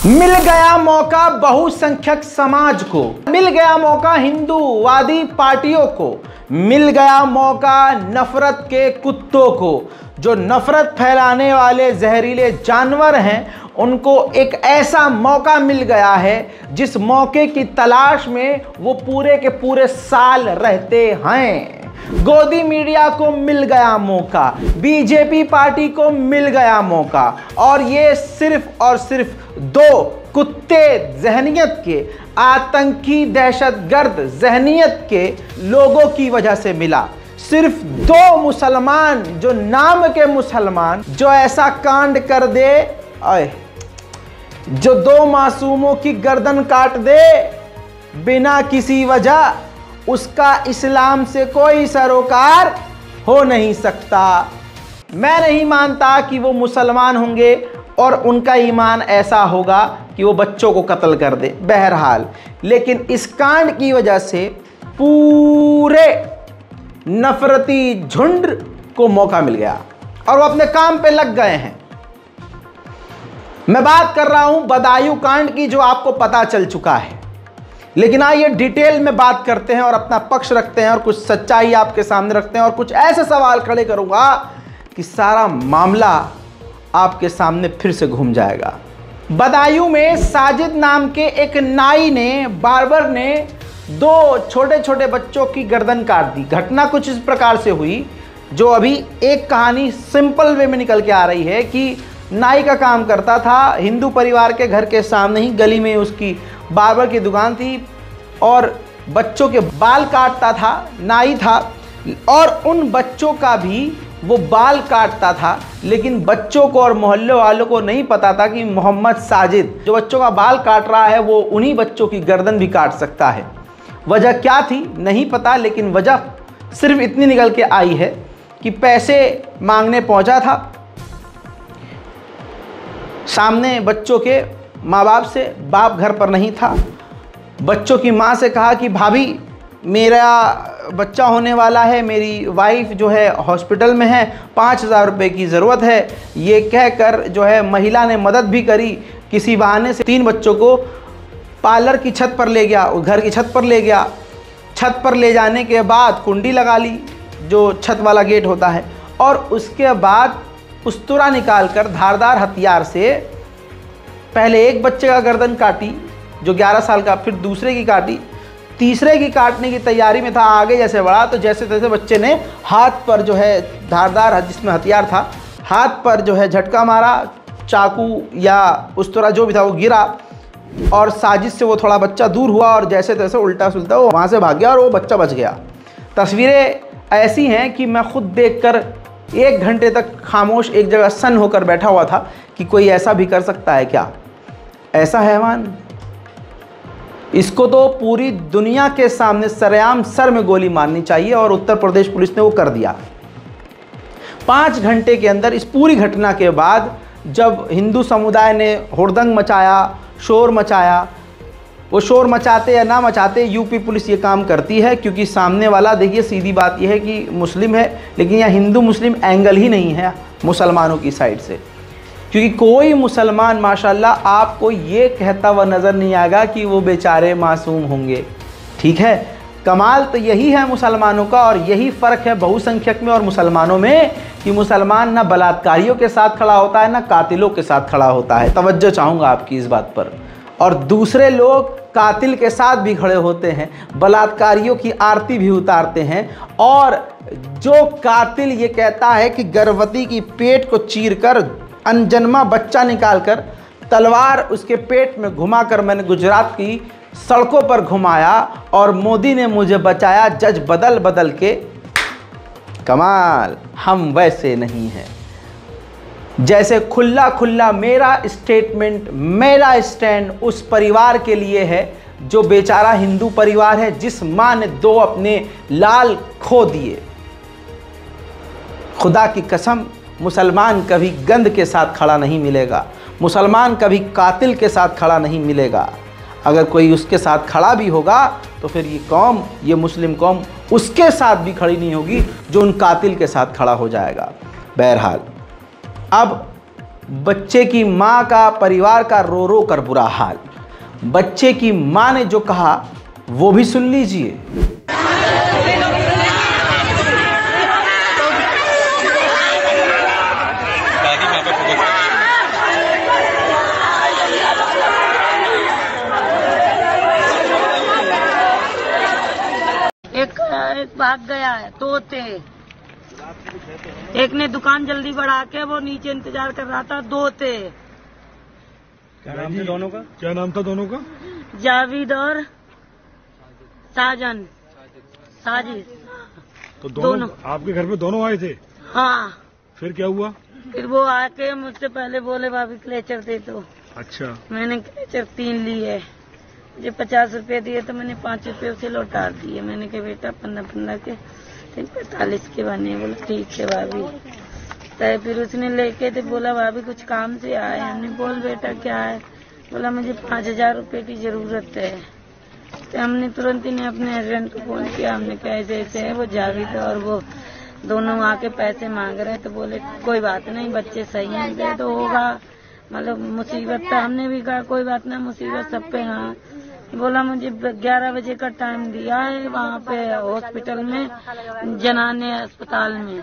मिल गया मौका बहुसंख्यक समाज को, मिल गया मौका हिंदूवादी पार्टियों को, मिल गया मौका नफरत के कुत्तों को। जो नफरत फैलाने वाले जहरीले जानवर हैं उनको एक ऐसा मौका मिल गया है जिस मौके की तलाश में वो पूरे के पूरे साल रहते हैं। गोदी मीडिया को मिल गया मौका, बीजेपी पार्टी को मिल गया मौका, और ये सिर्फ और सिर्फ दो कुत्ते जहनियत के, आतंकी दहशतगर्द जहनियत के लोगों की वजह से मिला। सिर्फ दो मुसलमान, जो नाम के मुसलमान, जो ऐसा कांड कर दे, जो दो मासूमों की गर्दन काट दे बिना किसी वजह, उसका इस्लाम से कोई सरोकार हो नहीं सकता। मैं नहीं मानता कि वो मुसलमान होंगे और उनका ईमान ऐसा होगा कि वो बच्चों को कत्ल कर दे। बहरहाल, लेकिन इस कांड की वजह से पूरे नफरती झुंड को मौका मिल गया और वो अपने काम पे लग गए हैं। मैं बात कर रहा हूं बदायूं कांड की, जो आपको पता चल चुका है, लेकिन आइए डिटेल में बात करते हैं और अपना पक्ष रखते हैं और कुछ सच्चाई आपके सामने रखते हैं और कुछ ऐसे सवाल खड़े करूंगा कि सारा मामला आपके सामने फिर से घूम जाएगा। बदायूं में साजिद नाम के एक नाई ने, बार्बर ने दो छोटे छोटे बच्चों की गर्दन काट दी। घटना कुछ इस प्रकार से हुई, जो अभी एक कहानी सिंपल वे में निकल के आ रही है कि नाई का काम करता था, हिंदू परिवार के घर के सामने ही गली में उसकी बार्बर की दुकान थी और बच्चों के बाल काटता था, नाई था, और उन बच्चों का भी वो बाल काटता था। लेकिन बच्चों को और मोहल्ले वालों को नहीं पता था कि मोहम्मद साजिद जो बच्चों का बाल काट रहा है वो उन्हीं बच्चों की गर्दन भी काट सकता है। वजह क्या थी नहीं पता, लेकिन वजह सिर्फ इतनी निकल के आई है कि पैसे मांगने पहुंचा था सामने बच्चों के माँ बाप से, बाप घर पर नहीं था। बच्चों की माँ से कहा कि भाभी मेरा बच्चा होने वाला है, मेरी वाइफ जो है हॉस्पिटल में है, 5,000 रुपये की ज़रूरत है। ये कहकर जो है महिला ने मदद भी करी, किसी बहाने से 3 बच्चों को पार्लर की छत पर ले गया, घर की छत पर ले गया। छत पर ले जाने के बाद कुंडी लगा ली, जो छत वाला गेट होता है, और उसके बाद उस्तरा निकालकर धारदार हथियार से पहले एक बच्चे का गर्दन काटी जो 11 साल का, फिर दूसरे की काटी, तीसरे की काटने की तैयारी में था। आगे जैसे बढ़ा तो जैसे तैसे बच्चे ने हाथ पर जो है धारदार जिसमें हथियार था, हाथ पर जो है झटका मारा, चाकू या उस्तरा जो भी था वो गिरा और साजिद से वो थोड़ा बच्चा दूर हुआ और जैसे तैसे उल्टा सुलटा वो वहाँ से भाग गया और वो बच्चा बच गया। तस्वीरें ऐसी हैं कि मैं खुद देखकर 1 घंटे तक खामोश एक जगह सन्न होकर बैठा हुआ था कि कोई ऐसा भी कर सकता है क्या? ऐसा हैवान, इसको तो पूरी दुनिया के सामने सरेआम सर में गोली मारनी चाहिए और उत्तर प्रदेश पुलिस ने वो कर दिया। 5 घंटे के अंदर इस पूरी घटना के बाद जब हिंदू समुदाय ने हुड़दंग मचाया, शोर मचाया, वो शोर मचाते या ना मचाते यूपी पुलिस ये काम करती है, क्योंकि सामने वाला, देखिए सीधी बात यह है कि मुस्लिम है, लेकिन यहाँ हिंदू मुस्लिम एंगल ही नहीं है मुसलमानों की साइड से, क्योंकि कोई मुसलमान माशाल्लाह आपको ये कहता हुआ नज़र नहीं आएगा कि वो बेचारे मासूम होंगे। ठीक है, कमाल तो यही है मुसलमानों का और यही फ़र्क है बहुसंख्यक में और मुसलमानों में कि मुसलमान ना बलात्कारियों के साथ खड़ा होता है ना कातिलों के साथ खड़ा होता है। तवज्जो चाहूँगा आपकी इस बात पर। और दूसरे लोग कातिल के साथ भी खड़े होते हैं, बलात्कारियों की आरती भी उतारते हैं, और जो कातिल ये कहता है कि गर्भवती की पेट को चीरकर अनजन्मा बच्चा निकालकर तलवार उसके पेट में घुमाकर मैंने गुजरात की सड़कों पर घुमाया और मोदी ने मुझे बचाया जज बदल बदल के, कमाल, हम वैसे नहीं हैं। जैसे खुला खुला मेरा स्टेटमेंट, मेरा स्टैंड उस परिवार के लिए है जो बेचारा हिंदू परिवार है, जिस माँ ने 2 अपने लाल खो दिए। खुदा की कसम, मुसलमान कभी गंद के साथ खड़ा नहीं मिलेगा, मुसलमान कभी कातिल के साथ खड़ा नहीं मिलेगा। अगर कोई उसके साथ खड़ा भी होगा तो फिर ये कौम, ये मुस्लिम कौम उसके साथ भी खड़ी नहीं होगी जो उन कातिल के साथ खड़ा हो जाएगा। बहरहाल, अब बच्चे की माँ का, परिवार का रो रो कर बुरा हाल। बच्चे की माँ ने जो कहा वो भी सुन लीजिए। एक भाग गया है तोते, एक ने दुकान जल्दी बढ़ा के वो नीचे इंतजार कर रहा था। दो थे। क्या नाम था दोनों का? क्या नाम था दोनों का? जावेद और साजिद। तो दोनों आपके घर पे दोनों आए थे? हाँ। फिर क्या हुआ? फिर वो आके मुझसे पहले बोले भाभी क्लेचर दे दो। अच्छा। मैंने क्लेचर 3 लिए, मुझे 50 रुपए दिए तो मैंने 5 रुपए उसे लौटा दिए। मैंने कहा बेटा 15 के 45 के बने। बोला ठीक है भाभी। तो फिर उसने लेके तो बोला भाभी कुछ काम से आए। हमने बोल बेटा क्या है? बोला मुझे 5000 रुपए की जरूरत है। तो हमने तुरंत ही अपने हस्बैंड को फोन किया। हमने कहा ऐसे ऐसे है, वो जावेद और वो दोनों आके पैसे मांग रहे। तो बोले कोई बात नहीं, बच्चे सही हैं, दे तो होगा, मतलब मुसीबत। तो हमने भी कहा कोई बात नहीं, मुसीबत सब पे। हाँ। बोला मुझे 11 बजे का टाइम दिया है वहाँ पे हॉस्पिटल में, जनाने अस्पताल में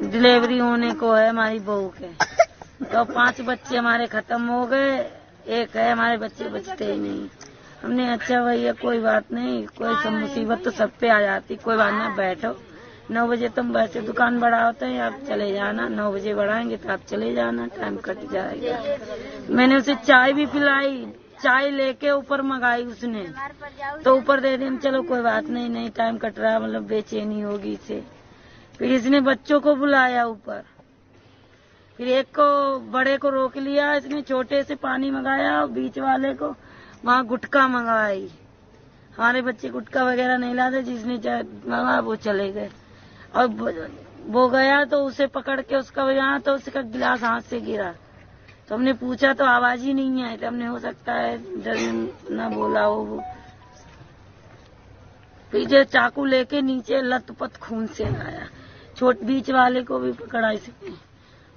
डिलीवरी होने को है हमारी बहू के। तो 5 बच्चे हमारे खत्म हो गए, एक है हमारे बच्चे बचते ही नहीं। हमने अच्छा भैया कोई बात नहीं, कोई सब मुसीबत तो सब पे आ जाती, कोई बात ना, बैठो 9 बजे तुम वैसे दुकान बढ़ा होते हैं, आप चले जाना। 9 बजे बढ़ाएंगे तो आप चले जाना, टाइम कट जाएगा। मैंने उसे चाय भी पिलाई, चाय लेके ऊपर मंगाई उसने, तो ऊपर दे दी। चलो कोई बात नहीं, नहीं टाइम कट रहा, मतलब बेचैनी होगी इसे। फिर इसने बच्चों को बुलाया ऊपर, फिर एक को बड़े को रोक लिया इसने, छोटे से पानी मंगाया, बीच वाले को वहाँ गुटखा मंगाई। हमारे बच्चे गुटखा वगैरह नहीं लाते, जिसने मंगाया वो चले गए। और वो गया तो उसे पकड़ के उसका यहाँ, तो उसका गिलास हाथ से गिरा। तो हमने पूछा तो आवाज ही नहीं आई। तो हमने हो सकता है डर न बोला हो वो। पीछे चाकू लेके नीचे लथपथ खून से लाया। बीच वाले को भी पकड़ा इसने,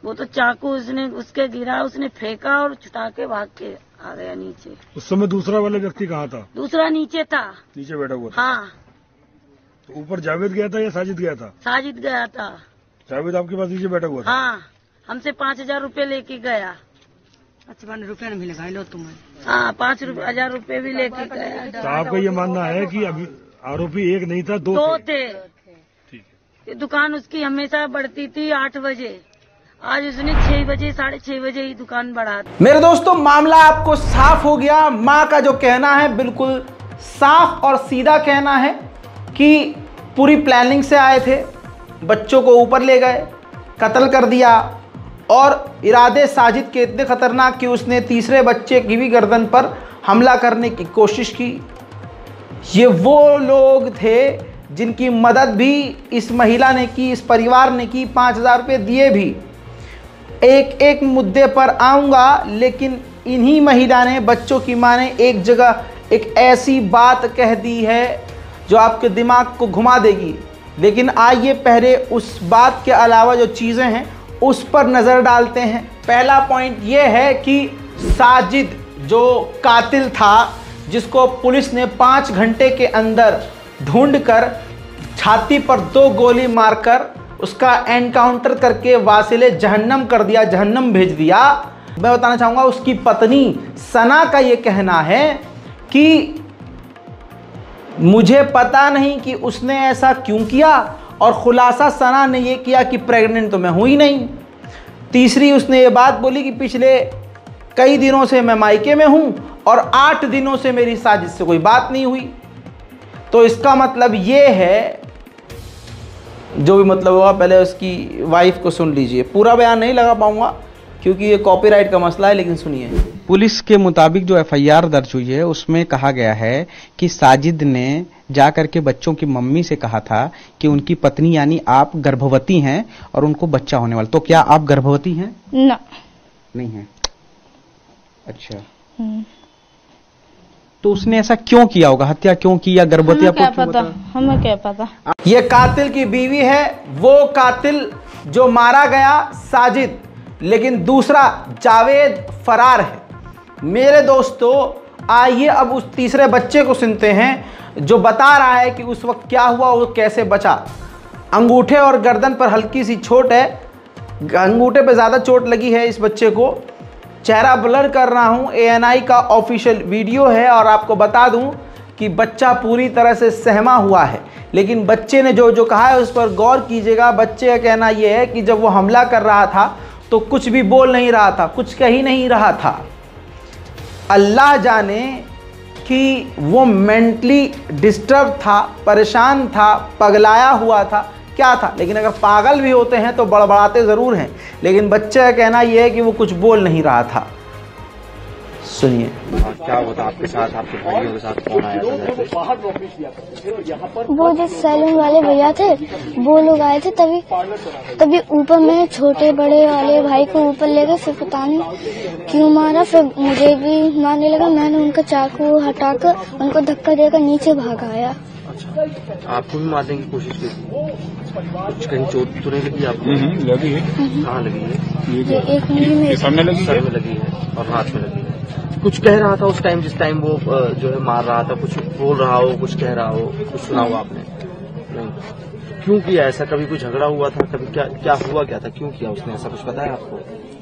वो तो चाकू उसने उसके गिरा, उसने फेंका और छुटा के भाग के आ गया नीचे। उस समय दूसरा वाला व्यक्ति कहाँ था? दूसरा नीचे था, नीचे बैठा हुआ था। हाँ। तो ऊपर जावेद गया था या साजिद गया था? साजिद गया था। जावेद आपके पास नीचे बैठा हुआ था? हाँ, हमसे 5000 रुपए लेके गया। 55 रुपए भी लगा लो तुम्हें। हाँ, 5000 रुपए भी लेके गया। तो आपका ये मानना है कि अभी आरोपी एक नहीं था, दो थे। ठीक है। दुकान उसकी हमेशा बढ़ती थी 8 बजे, आज उसने 6 बजे 6:30 बजे ही दुकान बढ़ा दी। मेरे दोस्तों, मामला आपको साफ हो गया। माँ का जो कहना है बिल्कुल साफ और सीधा कहना है कि पूरी प्लानिंग से आए थे, बच्चों को ऊपर ले गए, कत्ल कर दिया। और इरादे साजिद के इतने खतरनाक कि उसने तीसरे बच्चे की भी गर्दन पर हमला करने की कोशिश की। ये वो लोग थे जिनकी मदद भी इस महिला ने की, इस परिवार ने की, 5000 रुपये दिए भी। एक एक मुद्दे पर आऊँगा, लेकिन इन्हीं महिला ने, बच्चों की माँ ने एक जगह एक ऐसी बात कह दी है जो आपके दिमाग को घुमा देगी। लेकिन आइए पहले उस बात के अलावा जो चीज़ें हैं उस पर नज़र डालते हैं। पहला पॉइंट ये है कि साजिद जो कातिल था, जिसको पुलिस ने 5 घंटे के अंदर ढूंढकर छाती पर 2 गोली मारकर उसका एनकाउंटर करके वासिले जहन्नम कर दिया, जहन्नम भेज दिया। मैं बताना चाहूँगा उसकी पत्नी सना का ये कहना है कि मुझे पता नहीं कि उसने ऐसा क्यों किया, और खुलासा सना ने ये किया कि प्रेग्नेंट तो मैं हुई नहीं। तीसरी उसने ये बात बोली कि पिछले कई दिनों से मैं मायके में हूँ और 8 दिनों से मेरी साजिद से कोई बात नहीं हुई। तो इसका मतलब ये है, जो भी मतलब होगा, पहले उसकी वाइफ को सुन लीजिए। पूरा बयान नहीं लगा पाऊंगा क्योंकि ये कॉपीराइट का मसला है, लेकिन सुनिए। पुलिस के मुताबिक जो एफआईआर दर्ज हुई है उसमें कहा गया है कि साजिद ने जाकर के बच्चों की मम्मी से कहा था कि उनकी पत्नी यानी आप गर्भवती हैं और उनको बच्चा होने वाला। तो क्या आप गर्भवती हैं? ना, नहीं है। अच्छा। तो उसने ऐसा क्यों किया होगा? हत्या क्यों की या गर्भवती? हमें क्या पता, हमें क्या पता। ये कातिल की बीवी है, वो कातिल जो मारा गया साजिद। लेकिन दूसरा जावेद फरार है। मेरे दोस्तों, आइए अब उस तीसरे बच्चे को सुनते हैं जो बता रहा है कि उस वक्त क्या हुआ, वो कैसे बचा। अंगूठे और गर्दन पर हल्की सी चोट है, अंगूठे पे ज़्यादा चोट लगी है इस बच्चे को। चेहरा ब्लर कर रहा हूँ, ANI का ऑफिशियल वीडियो है और आपको बता दूँ कि बच्चा पूरी तरह से सहमा हुआ है। लेकिन बच्चे ने जो कहा है उस पर गौर कीजिएगा। बच्चे का कहना यह है कि जब वो हमला कर रहा था तो कुछ भी बोल नहीं रहा था, कुछ कह ही नहीं रहा था। अल्लाह जाने कि वो मेंटली डिस्टर्ब था, परेशान था, पगलाया हुआ था, क्या था। लेकिन अगर पागल भी होते हैं तो बड़बड़ाते ज़रूर हैं। लेकिन बच्चे का कहना यह है कि वो कुछ बोल नहीं रहा था। सुनिए क्या होता आपके साथ, आपके भाइयों के साथ कौन आया था? वो जो सैलून वाले भैया थे वो लोग आए थे, तभी ऊपर में छोटे बड़े वाले भाई को ऊपर ले गए, फिर पता नहीं क्यों मारा, फिर मुझे भी मारने लगा। मैंने उनका चाकू हटाकर उनको धक्का देकर नीचे भागाया। आपको भी मारने की कोशिश की? कुछ कहीं चोट तो नहीं लगी आपको? लगी है। कहाँ लगी है? ये एक उंगली में, सामने लगी सर में लगी है और हाथ में लगी है। कुछ कह रहा था उस टाइम, जिस टाइम वो जो है मार रहा था, कुछ बोल रहा हो, कुछ कह रहा हो, कुछ सुना हो आपने? नहीं। क्यों किया ऐसा? कभी कुछ झगड़ा हुआ था? कभी क्या हुआ, क्या था, क्यों किया उसने ऐसा? कुछ पता है आपको?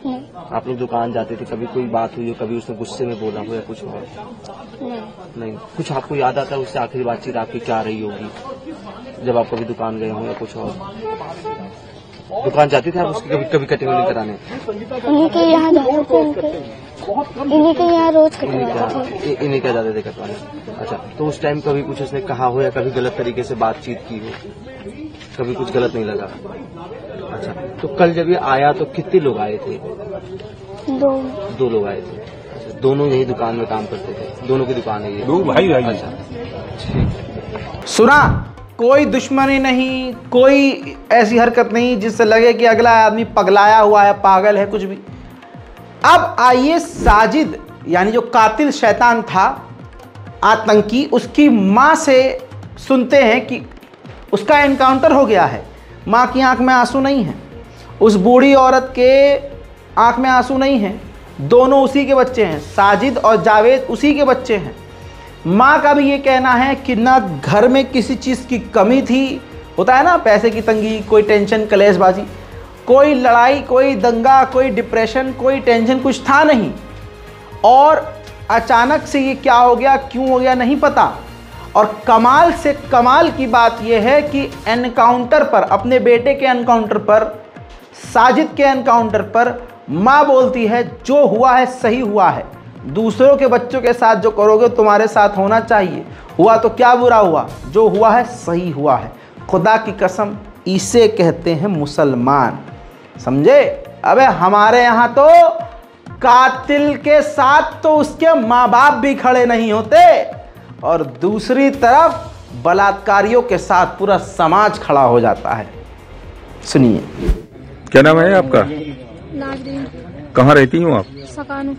नहीं। आप लोग दुकान जाते थे, कभी कोई बात हुई हो, कभी उसने गुस्से में बोला हो या कुछ और? नहीं। कुछ आपको याद आता है उससे आखिरी बातचीत आपकी क्या रही होगी जब आप कभी दुकान गए हो या कुछ और? दुकान जाते थे आप उसकी कभी कटिंग नहीं कराने? उन्हीं के यहाँ जाते थे, इन्हीं के यहाँ रोज कटवाते थे। इन्हीं क्या जाते थे कटवाने? अच्छा, तो उस टाइम कभी कुछ उसने कहा हो या कभी गलत तरीके से बातचीत की हो? कभी कुछ गलत नहीं लगा? अच्छा, तो कल जब ये आया तो कितने लोग आए थे? दो लोग आए थे। अच्छा, दोनों यही दुकान में काम करते थे? दोनों की दुकान है ये? दो भाई। अच्छा, सुना, कोई दुश्मनी नहीं, कोई ऐसी हरकत नहीं जिससे लगे कि अगला आदमी पगलाया हुआ है, पागल है, कुछ भी। अब आइए साजिद यानी जो कातिल शैतान था, आतंकी, उसकी माँ से सुनते हैं कि उसका एनकाउंटर हो गया है। माँ की आंख में आंसू नहीं है, उस बूढ़ी औरत के आंख में आंसू नहीं है। दोनों उसी के बच्चे हैं, साजिद और जावेद उसी के बच्चे हैं। माँ का भी ये कहना है कि ना घर में किसी चीज़ की कमी थी, होता है ना पैसे की तंगी, कोई टेंशन, कलेशबाजी, कोई लड़ाई, कोई दंगा, कोई डिप्रेशन, कोई टेंशन, कुछ था नहीं। और अचानक से ये क्या हो गया, क्यों हो गया, नहीं पता। और कमाल से कमाल की बात यह है कि एनकाउंटर पर, अपने बेटे के एनकाउंटर पर, साजिद के एनकाउंटर पर माँ बोलती है जो हुआ है सही हुआ है। दूसरों के बच्चों के साथ जो करोगे तुम्हारे साथ होना चाहिए। हुआ तो क्या बुरा हुआ, जो हुआ है सही हुआ है। खुदा की कसम, इसे कहते हैं मुसलमान, समझे। अबे हमारे यहाँ तो कातिल के साथ तो उसके माँ बाप भी खड़े नहीं होते, और दूसरी तरफ बलात्कारियों के साथ पूरा समाज खड़ा हो जाता है। सुनिए। क्या नाम है आपका? नाजरीन। कहाँ रहती हूँ आप? सकानू।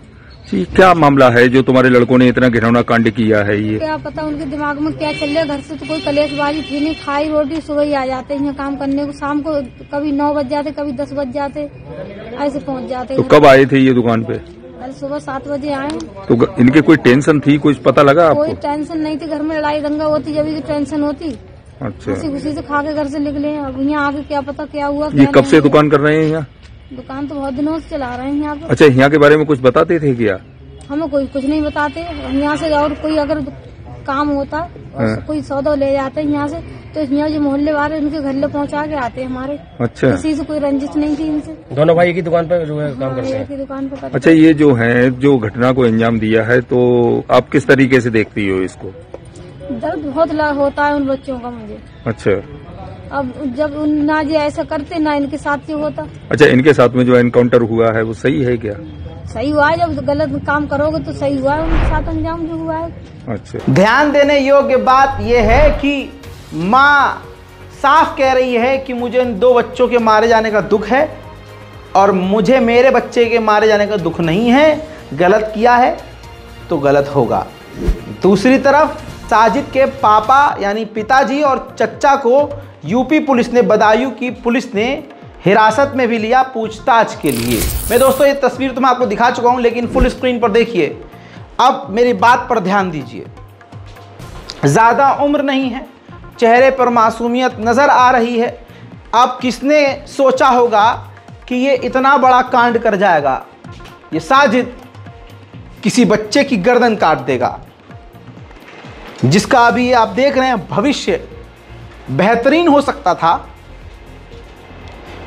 जी, क्या मामला है जो तुम्हारे लड़कों ने इतना घिनौना कांड किया है? ये क्या पता उनके दिमाग में क्या चल रहा। घर से तो कोई कलेशबाजी थी नहीं, खाई रोटी, सुबह ही आ जाते हैं काम करने को, शाम को कभी 9 बज जाते, कभी 10 बज जाते, ऐसे पहुंच जाते। तो कब आए थे ये दुकान पे? कल सुबह 7 बजे आए। तो इनके कोई टेंशन थी, कुछ पता लगा आपको? कोई टेंशन नहीं थी, घर में लड़ाई दंगा होती जब भी टेंशन होती। अच्छा, खुशी से खा के घर से निकले। अब यहाँ आके क्या पता क्या हुआ। ये कब से दुकान कर रहे हैं यहाँ? दुकान तो बहुत दिनों से चला रहे हैं यहाँ पे। अच्छा, यहाँ के बारे में कुछ बताते थे क्या? हमें कोई कुछ नहीं बताते। यहाँ से और कोई अगर काम होता और कोई सौदा ले जाते हैं यहाँ से, तो यहाँ जो मोहल्ले वाले उनके घर ले पहुँचा के आते हैं हमारे। अच्छा, किसी से कोई रंजिश नहीं थी इनसे। दोनों भाई की दुकान पर जो है काम करते हैं। दुकान पर। अच्छा, ये जो है जो घटना को अंजाम दिया है, तो आप किस तरीके से देखती हो इसको? दर्द बहुत होता है उन बच्चों का मुझे। अच्छा, अब जब ना जी ऐसा करते ना इनके साथ क्यों होता। अच्छा, इनके साथ में जो एनकाउंटर हुआ है वो सही है क्या? सही हुआ है, जब गलत काम करोगे तो सही हुआ है, उनके साथ अंजाम जो हुआ है। अच्छा, ध्यान देने योग्य बात यह है कि माँ साफ कह रही है कि मुझे इन 2 बच्चों के मारे जाने का दुख है और मुझे मेरे बच्चे के मारे जाने का दुख नहीं है। गलत किया है तो गलत होगा। दूसरी तरफ साजिद के पापा यानी पिताजी और चच्चा को यूपी पुलिस ने, बदायूं की पुलिस ने हिरासत में भी लिया पूछताछ के लिए। मैं दोस्तों ये तस्वीर तो मैं आपको दिखा चुका हूं, लेकिन फुल स्क्रीन पर देखिए। अब मेरी बात पर ध्यान दीजिए। ज़्यादा उम्र नहीं है, चेहरे पर मासूमियत नज़र आ रही है। अब किसने सोचा होगा कि ये इतना बड़ा कांड कर जाएगा? ये साजिद किसी बच्चे की गर्दन काट देगा, जिसका अभी आप देख रहे हैं भविष्य बेहतरीन हो सकता था।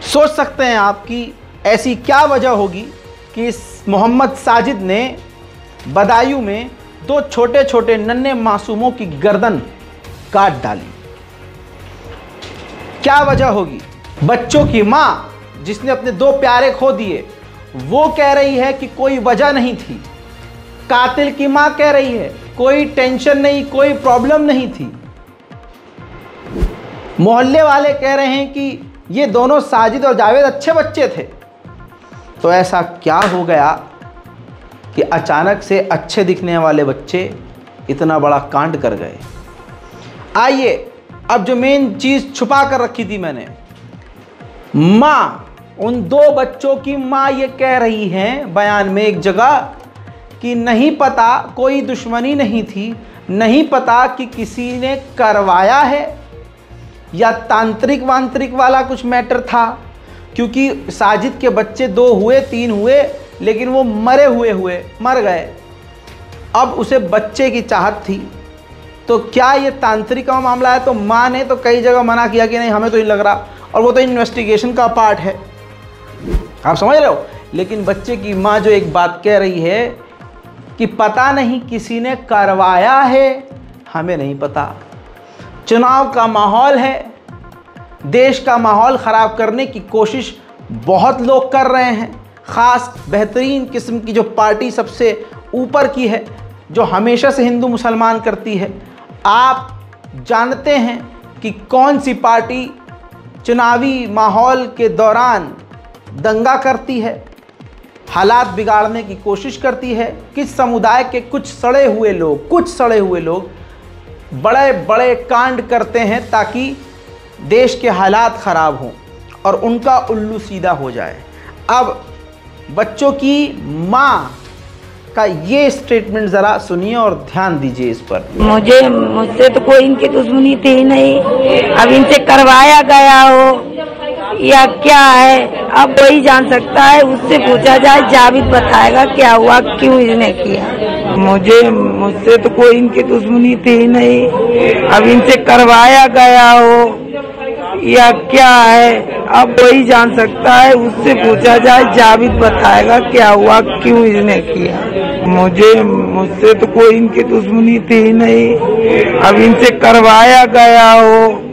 सोच सकते हैं आप कि ऐसी क्या वजह होगी कि इस मोहम्मद साजिद ने बदायूं में 2 छोटे छोटे नन्हे मासूमों की गर्दन काट डाली। क्या वजह होगी? बच्चों की मां जिसने अपने 2 प्यारे खो दिए, वो कह रही है कि कोई वजह नहीं थी। कातिल की मां कह रही है कोई टेंशन नहीं, कोई प्रॉब्लम नहीं थी। मोहल्ले वाले कह रहे हैं कि ये दोनों साजिद और जावेद अच्छे बच्चे थे। तो ऐसा क्या हो गया कि अचानक से अच्छे दिखने वाले बच्चे इतना बड़ा कांड कर गए? आइए, अब जो मेन चीज छुपा कर रखी थी मैंने, मां, उन 2 बच्चों की मां ये कह रही हैं बयान में एक जगह कि नहीं पता, कोई दुश्मनी नहीं थी, नहीं पता कि किसी ने करवाया है या तांत्रिक वांत्रिक वाला कुछ मैटर था, क्योंकि साजिद के बच्चे 2 हुए 3 हुए, लेकिन वो मर गए। अब उसे बच्चे की चाहत थी। तो क्या ये तांत्रिक का मामला है? तो माँ ने तो कई जगह मना किया कि नहीं, हमें तो नहीं लग रहा, और वो तो इन्वेस्टिगेशन का पार्ट है, आप समझ रहे हो। लेकिन बच्चे की माँ जो एक बात कह रही है कि पता नहीं किसी ने करवाया है, हमें नहीं पता। चुनाव का माहौल है, देश का माहौल ख़राब करने की कोशिश बहुत लोग कर रहे हैं। ख़ास बेहतरीन किस्म की जो पार्टी सबसे ऊपर की है, जो हमेशा से हिंदू मुसलमान करती है। आप जानते हैं कि कौन सी पार्टी चुनावी माहौल के दौरान दंगा करती है, हालात बिगाड़ने की कोशिश करती है। किस समुदाय के कुछ सड़े हुए लोग बड़े बड़े कांड करते हैं ताकि देश के हालात ख़राब हों और उनका उल्लू सीधा हो जाए। अब बच्चों की माँ का ये स्टेटमेंट ज़रा सुनिए और ध्यान दीजिए इस पर। मुझसे तो कोई इनकी दुश्मनी थी नहीं, अब इनसे करवाया गया हो या क्या है, अब वही जान सकता है। उससे पूछा जाए, जावेद बताएगा क्या हुआ, क्यों इसने किया। मुझसे तो कोई इनकी दुश्मनी थी नहीं, अब इनसे करवाया गया हो या क्या है, अब वही जान सकता है। उससे पूछा जाए, जावेद बताएगा क्या हुआ, क्यों इसने किया। मुझसे तो कोई इनकी दुश्मनी थी नहीं, अब इनसे करवाया गया हो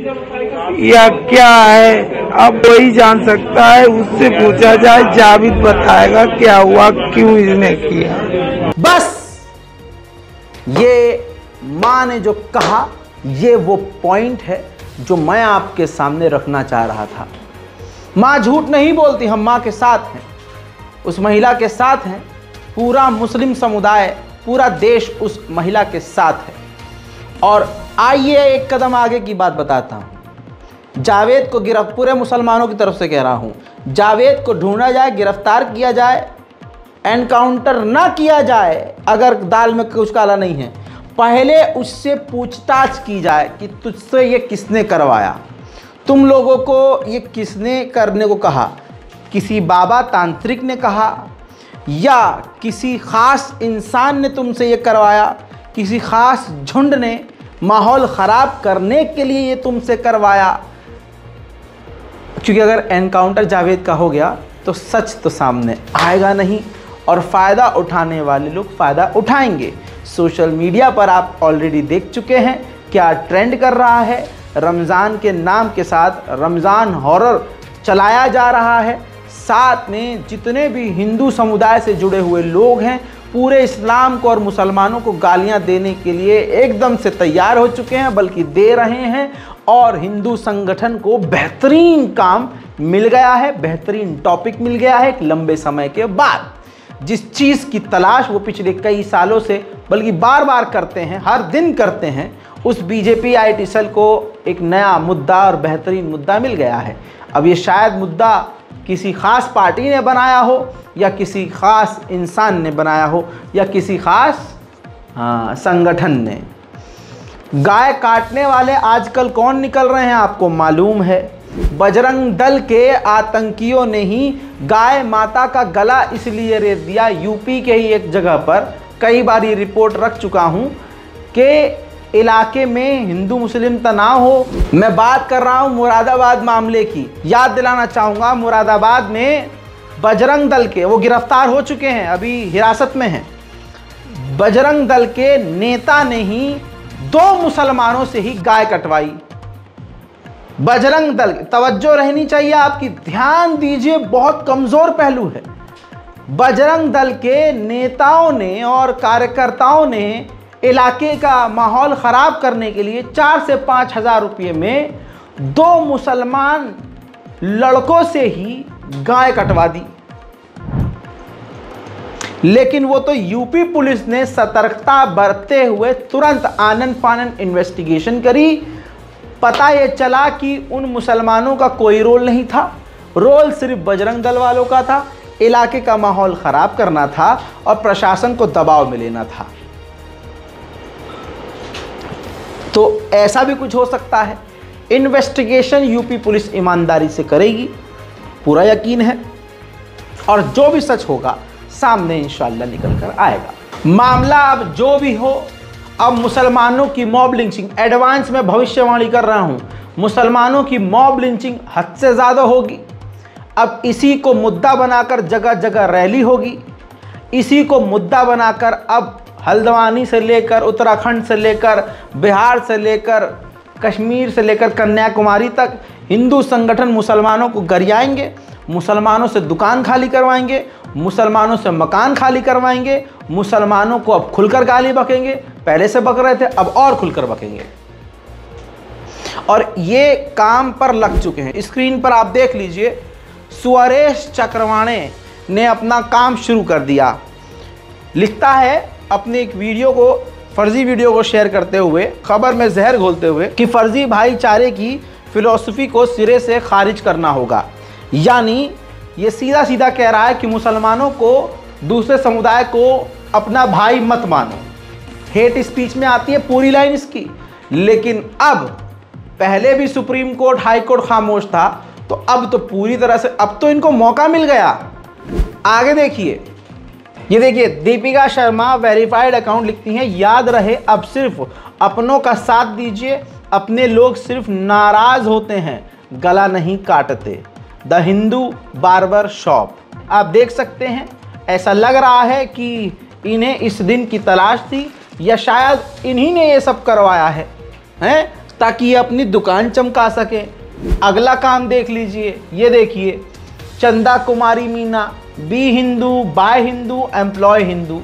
या क्या है, अब वही जान सकता है। उससे पूछा जाए, जावेद बताएगा क्या हुआ, क्यों इसने किया। बस ये माँ ने जो कहा, ये वो पॉइंट है जो मैं आपके सामने रखना चाह रहा था। माँ झूठ नहीं बोलती, हम माँ के साथ हैं, उस महिला के साथ हैं। पूरा मुस्लिम समुदाय, पूरा देश उस महिला के साथ है। और आइए एक कदम आगे की बात बताता हूँ। जावेद को पूरे मुसलमानों की तरफ से कह रहा हूँ, जावेद को ढूंढा जाए, गिरफ्तार किया जाए, एनकाउंटर ना किया जाए अगर दाल में कुछ काला नहीं है। पहले उससे पूछताछ की जाए कि तुझसे ये किसने करवाया, तुम लोगों को ये किसने करने को कहा। किसी बाबा तांत्रिक ने कहा या किसी ख़ास इंसान ने तुमसे ये करवाया, किसी ख़ास झुंड ने माहौल ख़राब करने के लिए ये तुमसे करवाया। क्योंकि अगर एनकाउंटर जावेद का हो गया तो सच तो सामने आएगा नहीं, और फ़ायदा उठाने वाले लोग फ़ायदा उठाएंगे। सोशल मीडिया पर आप ऑलरेडी देख चुके हैं क्या ट्रेंड कर रहा है। रमज़ान के नाम के साथ रमज़ान हॉरर चलाया जा रहा है। साथ में जितने भी हिंदू समुदाय से जुड़े हुए लोग हैं, पूरे इस्लाम को और मुसलमानों को गालियां देने के लिए एकदम से तैयार हो चुके हैं, बल्कि दे रहे हैं। और हिंदू संगठन को बेहतरीन काम मिल गया है, बेहतरीन टॉपिक मिल गया है एक लंबे समय के बाद। जिस चीज़ की तलाश वो पिछले कई सालों से, बल्कि बार बार करते हैं, हर दिन करते हैं, उस बीजेपी IT सेल को एक नया मुद्दा और बेहतरीन मुद्दा मिल गया है। अब ये शायद मुद्दा किसी ख़ास पार्टी ने बनाया हो या किसी ख़ास इंसान ने बनाया हो या किसी ख़ास संगठन ने। गाय काटने वाले आजकल कौन निकल रहे हैं आपको मालूम है? बजरंग दल के आतंकियों ने ही गाय माता का गला इसलिए रेत दिया। यूपी के ही एक जगह पर कई बार ये रिपोर्ट रख चुका हूँ कि इलाके में हिंदू मुस्लिम तनाव हो। मैं बात कर रहा हूँ मुरादाबाद मामले की। याद दिलाना चाहूँगा, मुरादाबाद में बजरंग दल के, वो गिरफ्तार हो चुके हैं, अभी हिरासत में हैं, बजरंग दल के नेता ने ही 2 मुसलमानों से ही गाय कटवाई। बजरंग दल, तवज्जो रहनी चाहिए आपकी, ध्यान दीजिए, बहुत कमजोर पहलू है। बजरंग दल के नेताओं ने और कार्यकर्ताओं ने इलाके का माहौल खराब करने के लिए 4 से 5 हज़ार रुपये में 2 मुसलमान लड़कों से ही गाय कटवा दी। लेकिन वो तो यूपी पुलिस ने सतर्कता बरतते हुए तुरंत आनन फानन इन्वेस्टिगेशन करी। पता ये चला कि उन मुसलमानों का कोई रोल नहीं था, रोल सिर्फ बजरंग दल वालों का था। इलाके का माहौल ख़राब करना था और प्रशासन को दबाव में लेना था। तो ऐसा भी कुछ हो सकता है। इन्वेस्टिगेशन यूपी पुलिस ईमानदारी से करेगी, पूरा यकीन है, और जो भी सच होगा सामने इंशाअल्लाह निकल कर आएगा। मामला अब जो भी हो, अब मुसलमानों की मॉब लिंचिंग, एडवांस में भविष्यवाणी कर रहा हूं, मुसलमानों की मॉब लिंचिंग हद से ज़्यादा होगी। अब इसी को मुद्दा बनाकर जगह जगह रैली होगी। इसी को मुद्दा बनाकर अब हल्द्वानी से लेकर उत्तराखंड से लेकर बिहार से लेकर कश्मीर से लेकर कन्याकुमारी तक हिंदू संगठन मुसलमानों को गरियाएंगे, मुसलमानों से दुकान खाली करवाएंगे, मुसलमानों से मकान खाली करवाएंगे, मुसलमानों को अब खुलकर गाली बकेंगे। पहले से बक रहे थे, अब और खुलकर बकेंगे। और ये काम पर लग चुके हैं। स्क्रीन पर आप देख लीजिए, सुरेश चक्रवाणे ने अपना काम शुरू कर दिया। लिखता है अपने एक वीडियो को, फर्जी वीडियो को शेयर करते हुए, खबर में जहर घोलते हुए, कि फर्जी भाईचारे की फिलॉसफी को सिरे से खारिज करना होगा। यानी ये सीधा सीधा कह रहा है कि मुसलमानों को, दूसरे समुदाय को अपना भाई मत मानो। हेट स्पीच में आती है पूरी लाइन इसकी। लेकिन अब, पहले भी सुप्रीम कोर्ट, हाई कोर्ट खामोश था, तो अब तो पूरी तरह से, अब तो इनको मौका मिल गया। आगे देखिए, ये देखिए, दीपिका शर्मा वेरीफाइड अकाउंट लिखती हैं, याद रहे अब सिर्फ अपनों का साथ दीजिए, अपने लोग सिर्फ नाराज होते हैं, गला नहीं काटते। The Hindu barber shop. आप देख सकते हैं, ऐसा लग रहा है कि इन्हें इस दिन की तलाश थी, या शायद इन्हीं ने ये सब करवाया है, ताकि ये अपनी दुकान चमका सके। अगला काम देख लीजिए, ये देखिए, Chanda Kumari Meena, be Hindu, buy Hindu, employ Hindu,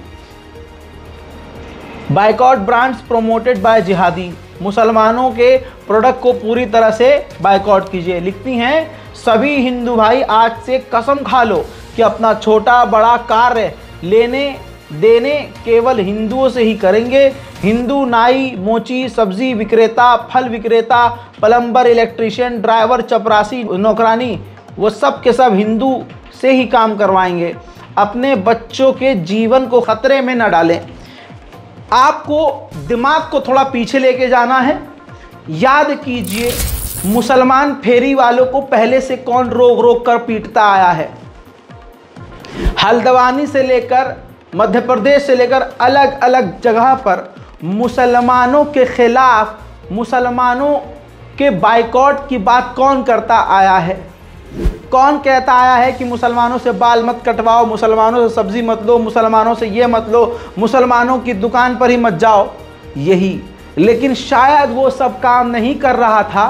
boycott brands promoted by जिहादी, मुसलमानों के प्रोडक्ट को पूरी तरह से बाइकआउट कीजिए। लिखती हैं, सभी हिंदू भाई आज से कसम खा लो कि अपना छोटा बड़ा कार्य लेने देने केवल हिंदुओं से ही करेंगे। हिंदू नाई, मोची, सब्जी विक्रेता, फल विक्रेता, प्लम्बर, इलेक्ट्रीशियन, ड्राइवर, चपरासी, नौकरानी, वो सब के सब हिंदू से ही काम करवाएंगे। अपने बच्चों के जीवन को खतरे में न डालें। आपको दिमाग को थोड़ा पीछे लेके जाना है। याद कीजिए, मुसलमान फेरी वालों को पहले से कौन रोक रोक कर पीटता आया है। हल्द्वानी से लेकर मध्य प्रदेश से लेकर अलग अलग जगह पर मुसलमानों के खिलाफ, मुसलमानों के बाइकआउट की बात कौन करता आया है? कौन कहता आया है कि मुसलमानों से बाल मत कटवाओ, मुसलमानों से सब्जी मत लो, मुसलमानों से ये मत लो, मुसलमानों की दुकान पर ही मत जाओ? यही। लेकिन शायद वो सब काम नहीं कर रहा था,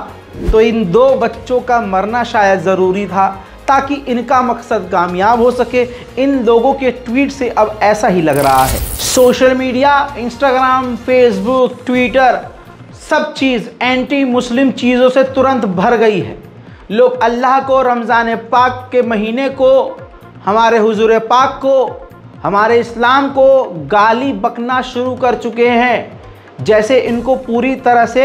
तो इन 2 बच्चों का मरना शायद ज़रूरी था, ताकि इनका मकसद कामयाब हो सके। इन लोगों के ट्वीट से अब ऐसा ही लग रहा है। Social media, Instagram, Facebook, Twitter, सब चीज़ एंटी मुस्लिम चीज़ों से तुरंत भर गई है। लोग अल्लाह को, रमज़ान पाक के महीने को, हमारे हुजूर पाक को, हमारे इस्लाम को गाली बकना शुरू कर चुके हैं। जैसे इनको पूरी तरह से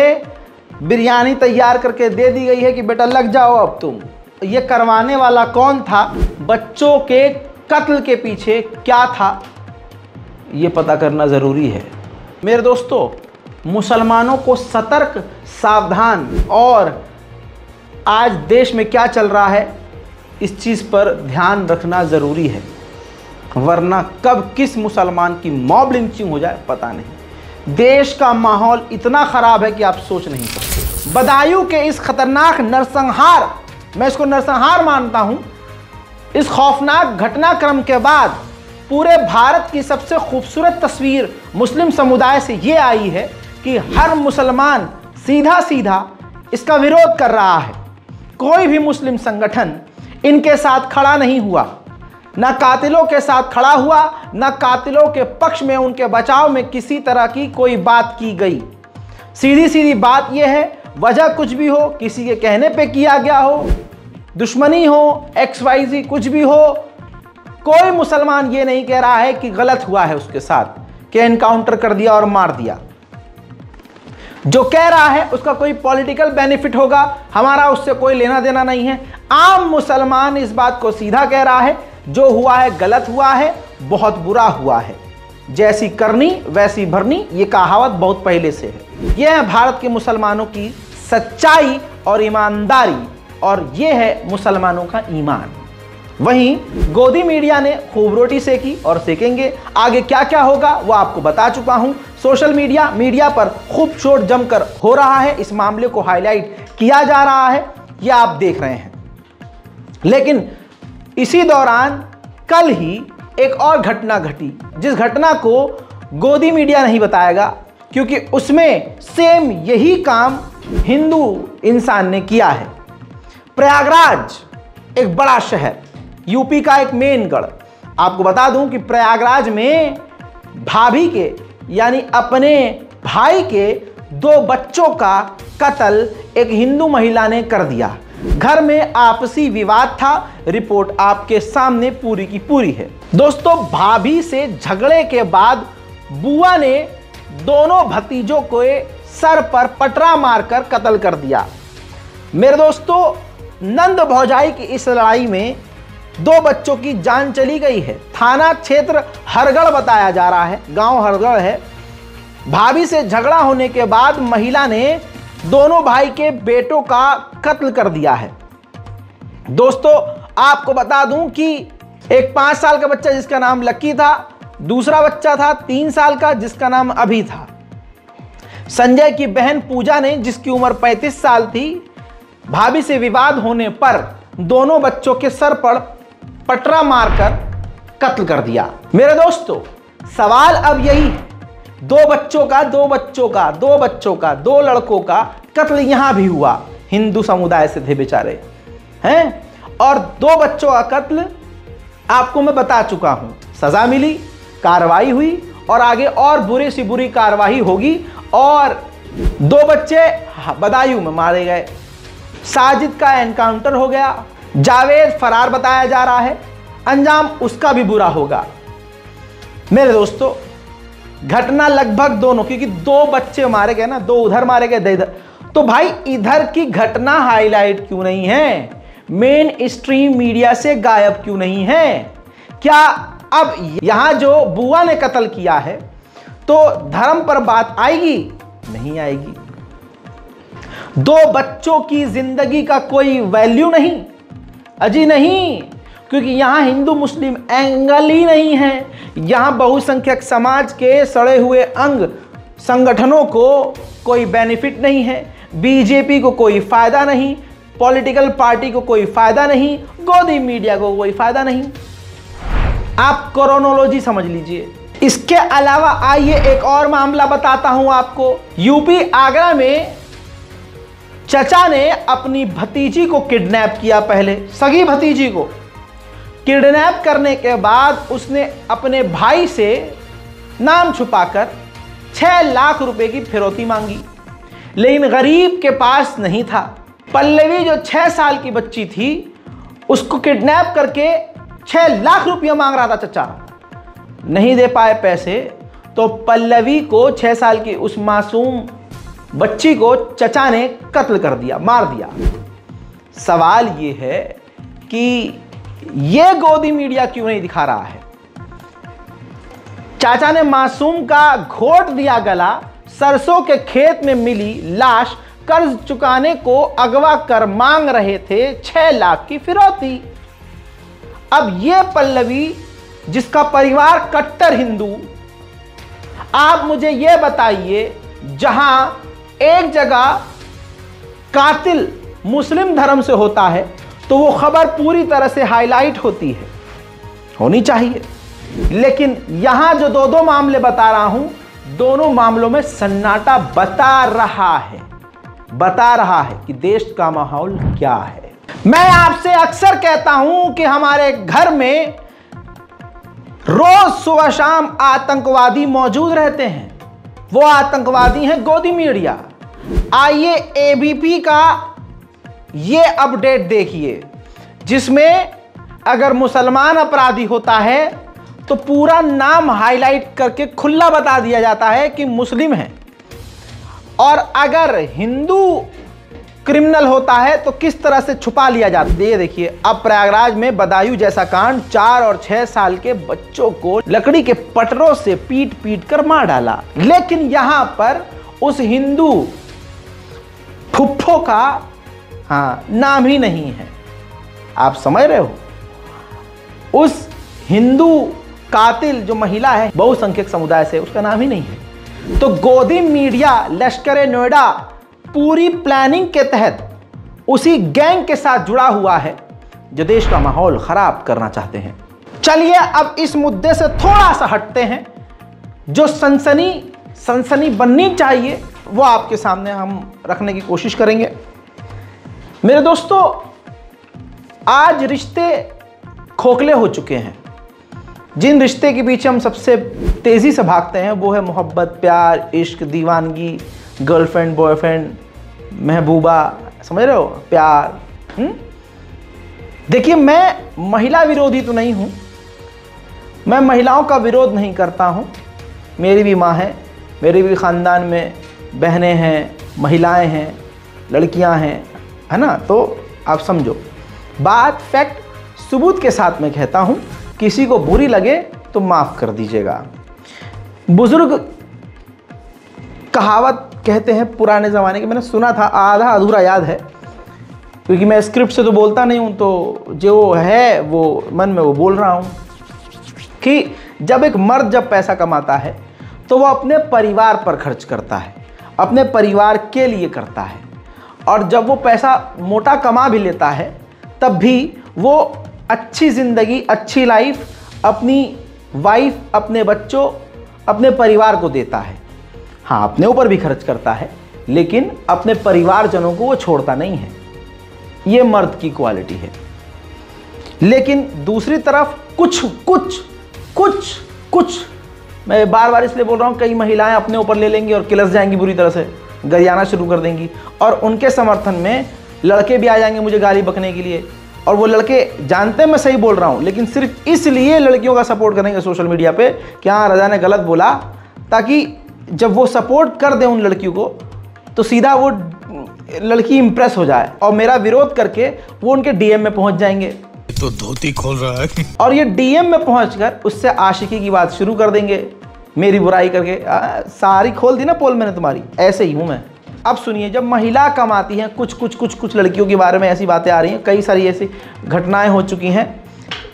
बिरयानी तैयार करके दे दी गई है कि बेटा लग जाओ अब तुम। ये करवाने वाला कौन था, बच्चों के कत्ल के पीछे क्या था, ये पता करना ज़रूरी है। मेरे दोस्तों, मुसलमानों को सतर्क, सावधान और आज देश में क्या चल रहा है इस चीज़ पर ध्यान रखना ज़रूरी है, वरना कब किस मुसलमान की मॉब लिंचिंग हो जाए पता नहीं। देश का माहौल इतना ख़राब है कि आप सोच नहीं सकते। बदायूं के इस खतरनाक नरसंहार, मैं इसको नरसंहार मानता हूँ, इस खौफनाक घटनाक्रम के बाद पूरे भारत की सबसे खूबसूरत तस्वीर मुस्लिम समुदाय से ये आई है कि हर मुसलमान सीधा सीधा इसका विरोध कर रहा है। कोई भी मुस्लिम संगठन इनके साथ खड़ा नहीं हुआ, ना कातिलों के साथ खड़ा हुआ, ना कातिलों के पक्ष में उनके बचाव में किसी तरह की कोई बात की गई। सीधी सीधी बात यह है, वजह कुछ भी हो, किसी के कहने पे किया गया हो, दुश्मनी हो, XYZ कुछ भी हो, कोई मुसलमान ये नहीं कह रहा है कि गलत हुआ है उसके साथ, कि एनकाउंटर कर दिया और मार दिया। जो कह रहा है उसका कोई पॉलिटिकल बेनिफिट होगा, हमारा उससे कोई लेना देना नहीं है। आम मुसलमान इस बात को सीधा कह रहा है, जो हुआ है गलत हुआ है, बहुत बुरा हुआ है, जैसी करनी वैसी भरनी, ये कहावत बहुत पहले से है। यह है भारत के मुसलमानों की सच्चाई और ईमानदारी, और यह है मुसलमानों का ईमान। वहीं गोदी मीडिया ने खूब रोटी सेकी और सेकेंगे। आगे क्या क्या होगा वो आपको बता चुका हूं। सोशल मीडिया पर खूब शोर जमकर हो रहा है, इस मामले को हाईलाइट किया जा रहा है, ये आप देख रहे हैं। लेकिन इसी दौरान कल ही एक और घटना घटी, जिस घटना को गोदी मीडिया नहीं बताएगा, क्योंकि उसमें सेम यही काम हिंदू इंसान ने किया है। प्रयागराज एक बड़ा शहर, यूपी का एक मेन गढ़। आपको बता दूं कि प्रयागराज में भाभी के यानी अपने भाई के 2 बच्चों का कत्ल एक हिंदू महिला ने कर दिया। घर में आपसी विवाद था, रिपोर्ट आपके सामने पूरी की पूरी है। दोस्तों, भाभी से झगड़े के बाद बुआ ने दोनों भतीजों को सर पर पटरा मारकर कत्ल कर दिया। मेरे दोस्तों, नंद भौजाई की इस लड़ाई में 2 बच्चों की जान चली गई है। थाना क्षेत्र हरगढ़ बताया जा रहा है, गांव हरगढ़ है। भाभी से झगड़ा होने के बाद महिला ने दोनों भाई के बेटों का कत्ल कर दिया है। दोस्तों, आपको बता दूं कि एक 5 साल का बच्चा जिसका नाम लक्की था, दूसरा बच्चा था 3 साल का जिसका नाम अभी था। संजय की बहन पूजा ने, जिसकी उम्र 35 साल थी, भाभी से विवाद होने पर दोनों बच्चों के सर पर पटरा मारकर कत्ल कर दिया। मेरे दोस्तों, सवाल अब यही है, 2 बच्चों का 2 लड़कों का कत्ल यहां भी हुआ, हिंदू समुदाय से थे बेचारे हैं, और 2 बच्चों का कत्ल आपको मैं बता चुका हूं। सजा मिली, कार्रवाई हुई, और आगे और बुरी से बुरी कार्रवाई होगी, और 2 बच्चे बदायूं में मारे गए। साजिद का एनकाउंटर हो गया, जावेद फरार बताया जा रहा है, अंजाम उसका भी बुरा होगा। मेरे दोस्तों, घटना लगभग दोनों, क्योंकि 2 बच्चे मारे गए ना, 2 उधर मारे गए, 2 इधर, तो भाई इधर की घटना हाईलाइट क्यों नहीं है, मेन स्ट्रीम मीडिया से गायब क्यों नहीं है? क्या अब यहां जो बुआ ने कत्ल किया है तो धर्म पर बात आएगी? नहीं आएगी। 2 बच्चों की जिंदगी का कोई वैल्यू नहीं, अजी नहीं, क्योंकि यहां हिंदू मुस्लिम एंगल ही नहीं है। यहां बहुसंख्यक समाज के सड़े हुए अंग संगठनों को कोई बेनिफिट नहीं है, बीजेपी को कोई फायदा नहीं, पॉलिटिकल पार्टी को कोई फायदा नहीं, गोदी मीडिया को कोई फायदा नहीं। आप क्रोनोलॉजी समझ लीजिए। इसके अलावा आइए एक और मामला बताता हूं आपको। यूपी आगरा में चचा ने अपनी भतीजी को किडनैप किया, पहले सगी भतीजी को किडनैप करने के बाद उसने अपने भाई से नाम छुपाकर 6 लाख रुपए की फिरौती मांगी, लेकिन गरीब के पास नहीं था। पल्लवी जो 6 साल की बच्ची थी, उसको किडनैप करके 6 लाख रुपया मांग रहा था चचा, नहीं दे पाए पैसे, तो पल्लवी को 6 साल की उस मासूम बच्ची को चचा ने कत्ल कर दिया, मार दिया। सवाल ये है कि ये गोदी मीडिया क्यों नहीं दिखा रहा है? चाचा ने मासूम का घोट दिया गला, सरसों के खेत में मिली लाश, कर्ज चुकाने को अगवा कर मांग रहे थे 6 लाख की फिरौती। अब ये पल्लवी जिसका परिवार कट्टर हिंदू, आप मुझे ये बताइए, जहां एक जगह कातिल मुस्लिम धर्म से होता है तो वो खबर पूरी तरह से हाईलाइट होती है, होनी चाहिए। लेकिन यहां जो दो मामले बता रहा हूं, दोनों मामलों में सन्नाटा बता रहा है कि देश का माहौल क्या है। मैं आपसे अक्सर कहता हूं कि हमारे घर में रोज सुबह शाम आतंकवादी मौजूद रहते हैं। वो आतंकवादी हैं गोदी मीडिया। आइए एबीपी का ये अपडेट देखिए, जिसमें अगर मुसलमान अपराधी होता है तो पूरा नाम हाईलाइट करके खुला बता दिया जाता है कि मुस्लिम है, और अगर हिंदू क्रिमिनल होता है तो किस तरह से छुपा लिया जाता है। ये देखिए, अब प्रयागराज में बदायूं जैसा कांड, 4 और 6 साल के बच्चों को लकड़ी के पटरों से पीट पीट कर मार डाला। लेकिन यहां पर उस हिंदू फुफ्फो का नाम ही नहीं है। आप समझ रहे हो? उस हिंदू कातिल जो महिला है बहुसंख्यक समुदाय से, उसका नाम ही नहीं है। तो गोदी मीडिया लश्कर नोएडा पूरी प्लानिंग के तहत उसी गैंग के साथ जुड़ा हुआ है जो देश का माहौल खराब करना चाहते हैं। चलिए अब इस मुद्दे से थोड़ा सा हटते हैं। जो सनसनी बननी चाहिए वो आपके सामने हम रखने की कोशिश करेंगे। मेरे दोस्तों, आज रिश्ते खोखले हो चुके हैं। जिन रिश्ते के पीछे हम सबसे तेजी से भागते हैं वो है मोहब्बत, प्यार, इश्क, दीवानगी, गर्लफ्रेंड, बॉयफ्रेंड, महबूबा, समझ रहे हो, प्यार। देखिए, मैं महिला विरोधी तो नहीं हूं, मैं महिलाओं का विरोध नहीं करता हूं। मेरी भी माँ है, मेरे भी खानदान में बहनें हैं, महिलाएं हैं, लड़कियां हैं, है ना। तो आप समझो, बात फैक्ट सबूत के साथ मैं कहता हूं। किसी को बुरी लगे तो माफ कर दीजिएगा। बुजुर्ग कहावत कहते हैं पुराने ज़माने के, मैंने सुना था, आधा अधूरा याद है, क्योंकि मैं स्क्रिप्ट से तो बोलता नहीं हूँ, तो जो है वो मन में वो बोल रहा हूँ कि जब एक मर्द जब पैसा कमाता है तो वो अपने परिवार पर खर्च करता है, अपने परिवार के लिए करता है। और जब वो पैसा मोटा कमा भी लेता है तब भी वो अच्छी ज़िंदगी, अच्छी लाइफ अपनी वाइफ, अपने बच्चों, अपने परिवार को देता है। हाँ, अपने ऊपर भी खर्च करता है, लेकिन अपने परिवारजनों को वो छोड़ता नहीं है। ये मर्द की क्वालिटी है। लेकिन दूसरी तरफ कुछ मैं बार बार इसलिए बोल रहा हूँ, कई महिलाएं अपने ऊपर ले लेंगी और किलस जाएंगी, बुरी तरह से गरियाना शुरू कर देंगी, और उनके समर्थन में लड़के भी आ जाएंगे मुझे गाली बकने के लिए। और वो लड़के जानते हैं मैं सही बोल रहा हूँ, लेकिन सिर्फ इसलिए लड़कियों का सपोर्ट करेंगे सोशल मीडिया पे कि हाँ, रजा ने गलत बोला, ताकि जब वो सपोर्ट कर दें उन लड़कियों को तो सीधा वो लड़की इंप्रेस हो जाए और मेरा विरोध करके वो उनके डीएम में पहुंच जाएंगे। तो धोती खोल रहा है और ये डीएम में पहुंचकर उससे आशिकी की बात शुरू कर देंगे, मेरी बुराई करके। सारी खोल दी ना पोल मैंने तुम्हारी, ऐसे ही हूं मैं। अब सुनिए, जब महिला कमाती हैं, कुछ लड़कियों के बारे में ऐसी बातें आ रही हैं, कई सारी ऐसी घटनाएं हो चुकी हैं,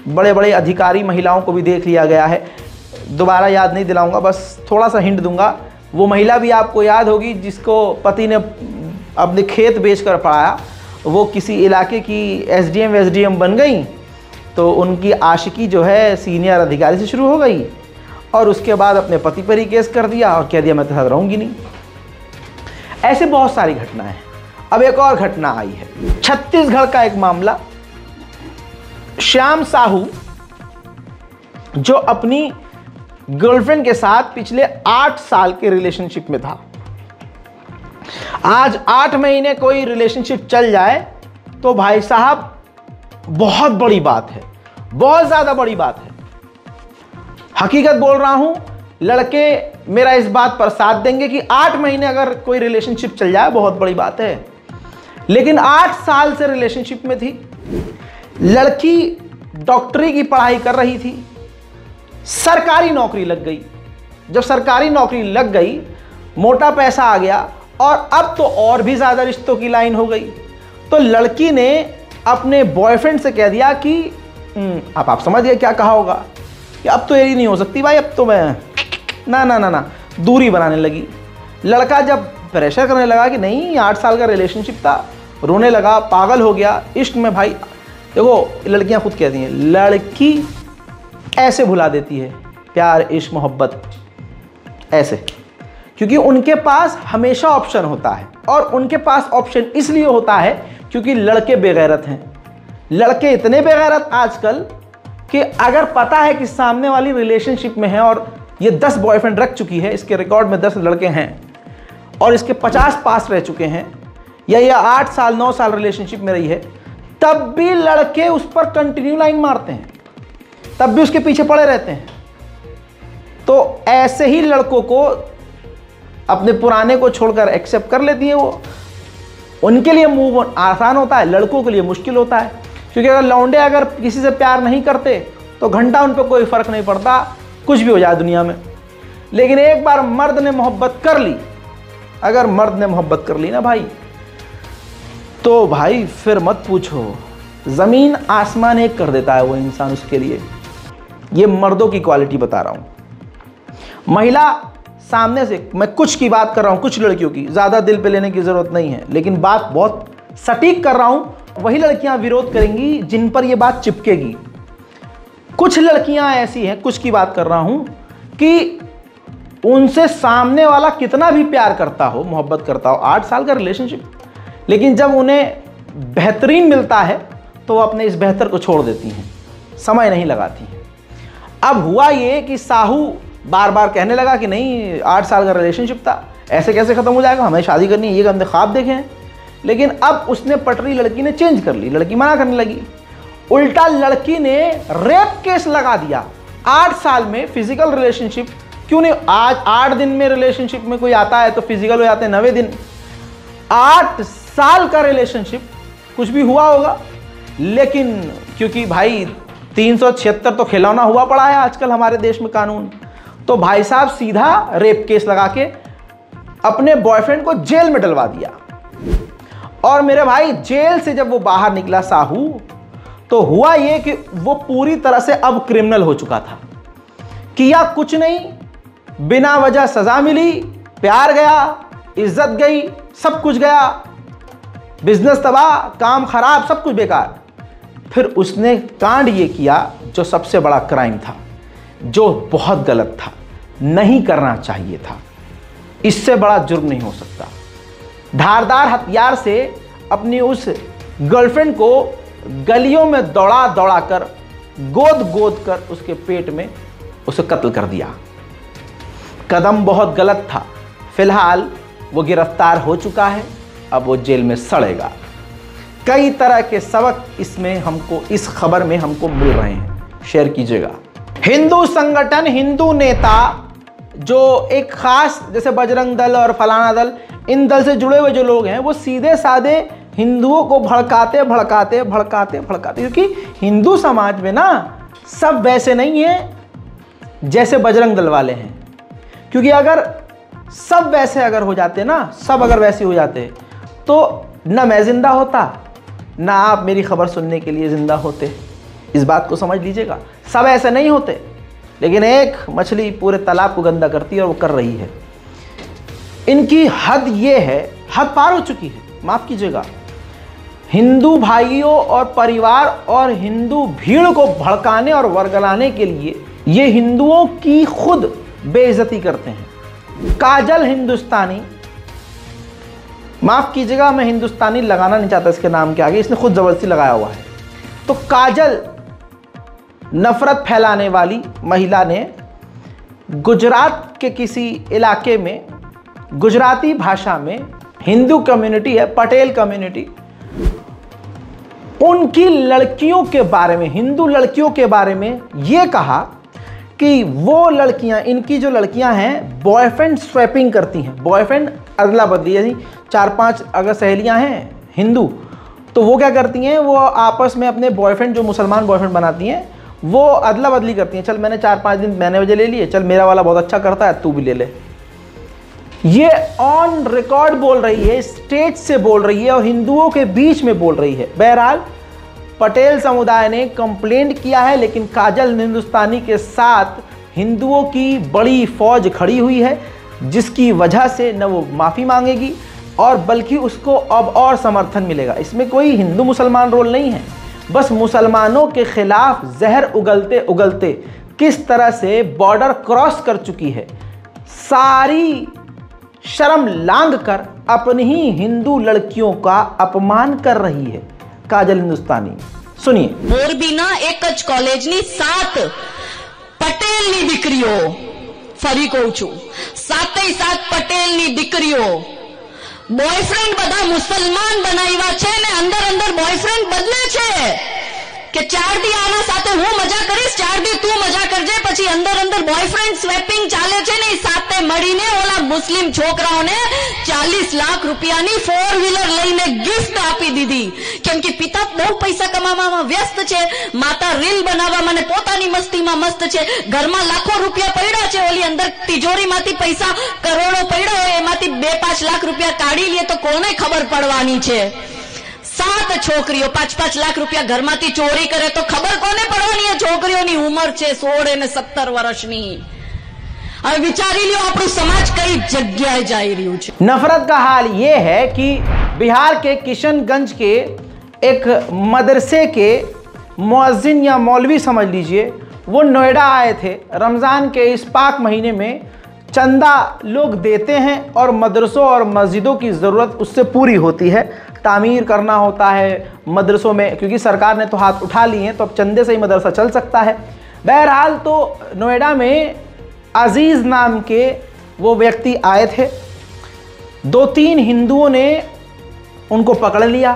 बड़े बड़े अधिकारी महिलाओं को भी देख लिया गया है। दोबारा याद नहीं दिलाऊंगा, बस थोड़ा सा हिंट दूंगा। वो महिला भी आपको याद होगी जिसको पति ने अपने खेत बेचकर पढ़ाया, वो किसी इलाके की एसडीएम बन गई, तो उनकी आशिकी जो है सीनियर अधिकारी से शुरू हो गई, और उसके बाद अपने पति पर ही केस कर दिया और कह दिया मैं तो साथ रहूंगी नहीं। ऐसे बहुत सारी घटनाएं हैं। अब एक और घटना आई है, छत्तीसगढ़ का एक मामला। श्याम साहू जो अपनी गर्लफ्रेंड के साथ पिछले 8 साल के रिलेशनशिप में था, आज 8 महीने कोई रिलेशनशिप चल जाए तो भाई साहब बहुत बड़ी बात है, बहुत ज्यादा बड़ी बात है। हकीकत बोल रहा हूं, लड़के मेरा इस बात पर साथ देंगे कि 8 महीने अगर कोई रिलेशनशिप चल जाए बहुत बड़ी बात है, लेकिन 8 साल से रिलेशनशिप में थी। लड़की डॉक्टरी की पढ़ाई कर रही थी, सरकारी नौकरी लग गई। जब सरकारी नौकरी लग गई, मोटा पैसा आ गया और अब तो और भी ज़्यादा रिश्तों की लाइन हो गई। तो लड़की ने अपने बॉयफ्रेंड से कह दिया कि आप समझ गए क्या कहा होगा कि अब तो यही नहीं हो सकती भाई, अब तो मैं ना दूरी बनाने लगी। लड़का जब प्रेशर करने लगा कि नहीं 8 साल का रिलेशनशिप था, रोने लगा, पागल हो गया इश्क में। भाई देखो लड़कियां खुद कहती हैं लड़की ऐसे भुला देती है प्यार इश्क मोहब्बत ऐसे, क्योंकि उनके पास हमेशा ऑप्शन होता है। और उनके पास ऑप्शन इसलिए होता है क्योंकि लड़के बेगैरत हैं। लड़के इतने बेगैरत आजकल कि अगर पता है कि सामने वाली रिलेशनशिप में है और ये 10 बॉयफ्रेंड रख चुकी है, इसके रिकॉर्ड में 10 लड़के हैं और इसके 50 पास रह चुके हैं, या ये 8 साल 9 साल रिलेशनशिप में रही है, तब भी लड़के उस पर कंटिन्यू लाइन मारते हैं, तब भी उसके पीछे पड़े रहते हैं। तो ऐसे ही लड़कों को अपने पुराने को छोड़कर एक्सेप्ट कर लेती है वो। उनके लिए मूव ऑन आसान होता है, लड़कों के लिए मुश्किल होता है। क्योंकि अगर लौंडे अगर किसी से प्यार नहीं करते तो घंटा उन पर कोई फर्क नहीं पड़ता, कुछ भी हो जाए दुनिया में। लेकिन एक बार मर्द ने मोहब्बत कर ली, अगर मर्द ने मोहब्बत कर ली ना भाई, तो भाई फिर मत पूछो, ज़मीन आसमान एक कर देता है वो इंसान उसके लिए। ये मर्दों की क्वालिटी बता रहा हूँ। महिला सामने से, मैं कुछ की बात कर रहा हूँ, कुछ लड़कियों की, ज़्यादा दिल पे लेने की ज़रूरत नहीं है, लेकिन बात बहुत सटीक कर रहा हूँ। वही लड़कियाँ विरोध करेंगी जिन पर ये बात चिपकेगी। कुछ लड़कियाँ ऐसी हैं, कुछ की बात कर रहा हूँ, कि उनसे सामने वाला कितना भी प्यार करता हो, मोहब्बत करता हो, 8 साल का रिलेशनशिप, लेकिन जब उन्हें बेहतरीन मिलता है तो वो अपने इस बेहतर को छोड़ देती हैं, समय नहीं लगाती हैं। अब हुआ ये कि साहू बार बार कहने लगा कि नहीं 8 साल का रिलेशनशिप था, ऐसे कैसे ख़त्म हो जाएगा, हमें शादी करनी है, ये गंदे ख्वाब देखे हैं। लेकिन अब उसने पटरी लड़की ने चेंज कर ली, लड़की मना करने लगी। उल्टा लड़की ने रेप केस लगा दिया। 8 साल में फिजिकल रिलेशनशिप क्यों नहीं, आज 8 दिन में रिलेशनशिप में कोई आता है तो फिजिकल हो जाते हैं 90 दिन। 8 साल का रिलेशनशिप कुछ भी हुआ होगा, लेकिन क्योंकि भाई 376 तो खिलौना हुआ पड़ा है आजकल हमारे देश में कानून, तो भाई साहब सीधा रेप केस लगा के अपने बॉयफ्रेंड को जेल में डलवा दिया। और मेरे भाई जेल से जब वो बाहर निकला साहू, तो हुआ ये कि वो पूरी तरह से अब क्रिमिनल हो चुका था। किया कुछ नहीं, बिना वजह सजा मिली, प्यार गया, इज्जत गई, सब कुछ गया, बिजनेस तबाह, काम खराब, सब कुछ बेकार। फिर उसने कांड ये किया जो सबसे बड़ा क्राइम था, जो बहुत गलत था, नहीं करना चाहिए था। इससे बड़ा जुर्म नहीं हो सकता। धारदार हथियार से अपनी उस गर्लफ्रेंड को गलियों में दौड़ा दौड़ा कर, गोद गोद कर उसके पेट में उसे कत्ल कर दिया। कदम बहुत गलत था। फिलहाल वो गिरफ्तार हो चुका है, अब वो जेल में सड़ेगा। कई तरह के सबक इसमें हमको, इस खबर में हमको मिल रहे हैं, शेयर कीजिएगा। हिंदू संगठन, हिंदू नेता जो एक खास, जैसे बजरंग दल और फलाना दल, इन दल से जुड़े हुए जो लोग हैं, वो सीधे साधे हिंदुओं को भड़काते भड़काते भड़काते भड़काते, क्योंकि हिंदू समाज में ना सब वैसे नहीं है जैसे बजरंग दल वाले हैं। क्योंकि अगर सब वैसे अगर हो जाते ना, सब अगर वैसे हो जाते तो ना मैं जिंदा होता, ना आप मेरी खबर सुनने के लिए जिंदा होते। इस बात को समझ लीजिएगा, सब ऐसे नहीं होते। लेकिन एक मछली पूरे तालाब को गंदा करती है और वो कर रही है। इनकी हद ये है, हद पार हो चुकी है, माफ कीजिएगा। हिंदू भाइयों और परिवार और हिंदू भीड़ को भड़काने और वर्गलाने के लिए ये हिंदुओं की खुद बेइज्जती करते हैं। काजल हिंदुस्तानी, माफ कीजिएगा मैं हिंदुस्तानी लगाना नहीं चाहता इसके नाम के आगे, इसने खुद जबरदस्ती लगाया हुआ है। तो काजल नफरत फैलाने वाली महिला ने गुजरात के किसी इलाके में गुजराती भाषा में, हिंदू कम्युनिटी है, पटेल कम्युनिटी, उनकी लड़कियों के बारे में, हिंदू लड़कियों के बारे में यह कहा कि वो लड़कियां, इनकी जो लड़कियां हैं बॉयफ्रेंड स्वैपिंग करती हैं, बॉयफ्रेंड अदला बदली। जैसे 4-5 अगर सहेलियां हैं हिंदू, तो वो क्या करती हैं, वो आपस में अपने बॉयफ्रेंड जो मुसलमान बॉयफ्रेंड बनाती हैं वो अदला बदली करती हैं। चल मैंने 4-5 दिन मैंने वजह ले लिए, चल मेरा वाला बहुत अच्छा करता है तू भी ले ले। ये ऑन रिकॉर्ड बोल रही है, स्टेज से बोल रही है और हिंदुओं के बीच में बोल रही है। बहरहाल पटेल समुदाय ने कंप्लेंट किया है, लेकिन काजल हिंदुस्तानी के साथ हिंदुओं की बड़ी फौज खड़ी हुई है, जिसकी वजह से न वो माफ़ी मांगेगी और बल्कि उसको अब और समर्थन मिलेगा। इसमें कोई हिंदू मुसलमान रोल नहीं है, बस मुसलमानों के खिलाफ जहर उगलते उगलते किस तरह से बॉर्डर क्रॉस कर चुकी है, सारी शर्म लांघ कर अपनी ही हिंदू लड़कियों का अपमान कर रही है काजल हिंदुस्तानी। सुनिए। મોરબીના એક જ કોલેજની 7 પટેલની દીકરીઓ, ફરી કહું છું 7 પટેલની દીકરીઓ બોયફ્રેન્ડ બધા મુસલમાન બનાવ્યા છે ને અંદર બોયફ્રેન્ડ બદલે છે કે 4 દી આના સાથે હું મજા કરીશ, 4 દી તું મજા કરજે, પછી અંદર બોયફ્રેન્ડ સ્વેપિંગ ચાલે છે ને એ સાથે મળીને ઓલા મુસ્લિમ છોકરાઓને 40 લાખ રૂપિયાની 4 વ્હીલર લઈને ગિફ્ટ આપી દીધી, કેમ કે પિતા બહુ પૈસા કમાવામાં વ્યસ્ત છે, માતા રીલ બનાવવામાં ને પોતાની મસ્તીમાં મસ્ત છે, ઘરમાં લાખો રૂપિયા પડ્યા છે, ઓલી અંદર તિજોરીમાંથી પૈસા કરોડો પડ્યા હોય એમાંથી 2-5 લાખ રૂપિયા કાઢી લે તો કોને ખબર પડવાની છે। 7 છોકરીઓ 5-5 લાખ રૂપિયા ઘરમાંથી ચોરી કરે તો ખબર કોને પડવાની है? છોકરીઓની ઉંમર છે 16 અને 17 વર્ષની। હવે વિચારી લ્યો આપણું સમાજ કઈ જગ્યાએ જઈ રહ્યું છે। नफरत का हाल ये है कि बिहार के किशनगंज के एक मदरसे के मुअज्जिन या मौलवी समझ लीजिए, वो नोएडा आए थे। रमज़ान के इस पाक महीने में चंदा लोग देते हैं और मदरसों और मस्जिदों की ज़रूरत उससे पूरी होती है, तामीर करना होता है मदरसों में, क्योंकि सरकार ने तो हाथ उठा लिए हैं तो अब चंदे से ही मदरसा चल सकता है। बहरहाल तो नोएडा में अजीज़ नाम के वो व्यक्ति आए थे, 2-3 हिंदुओं ने उनको पकड़ लिया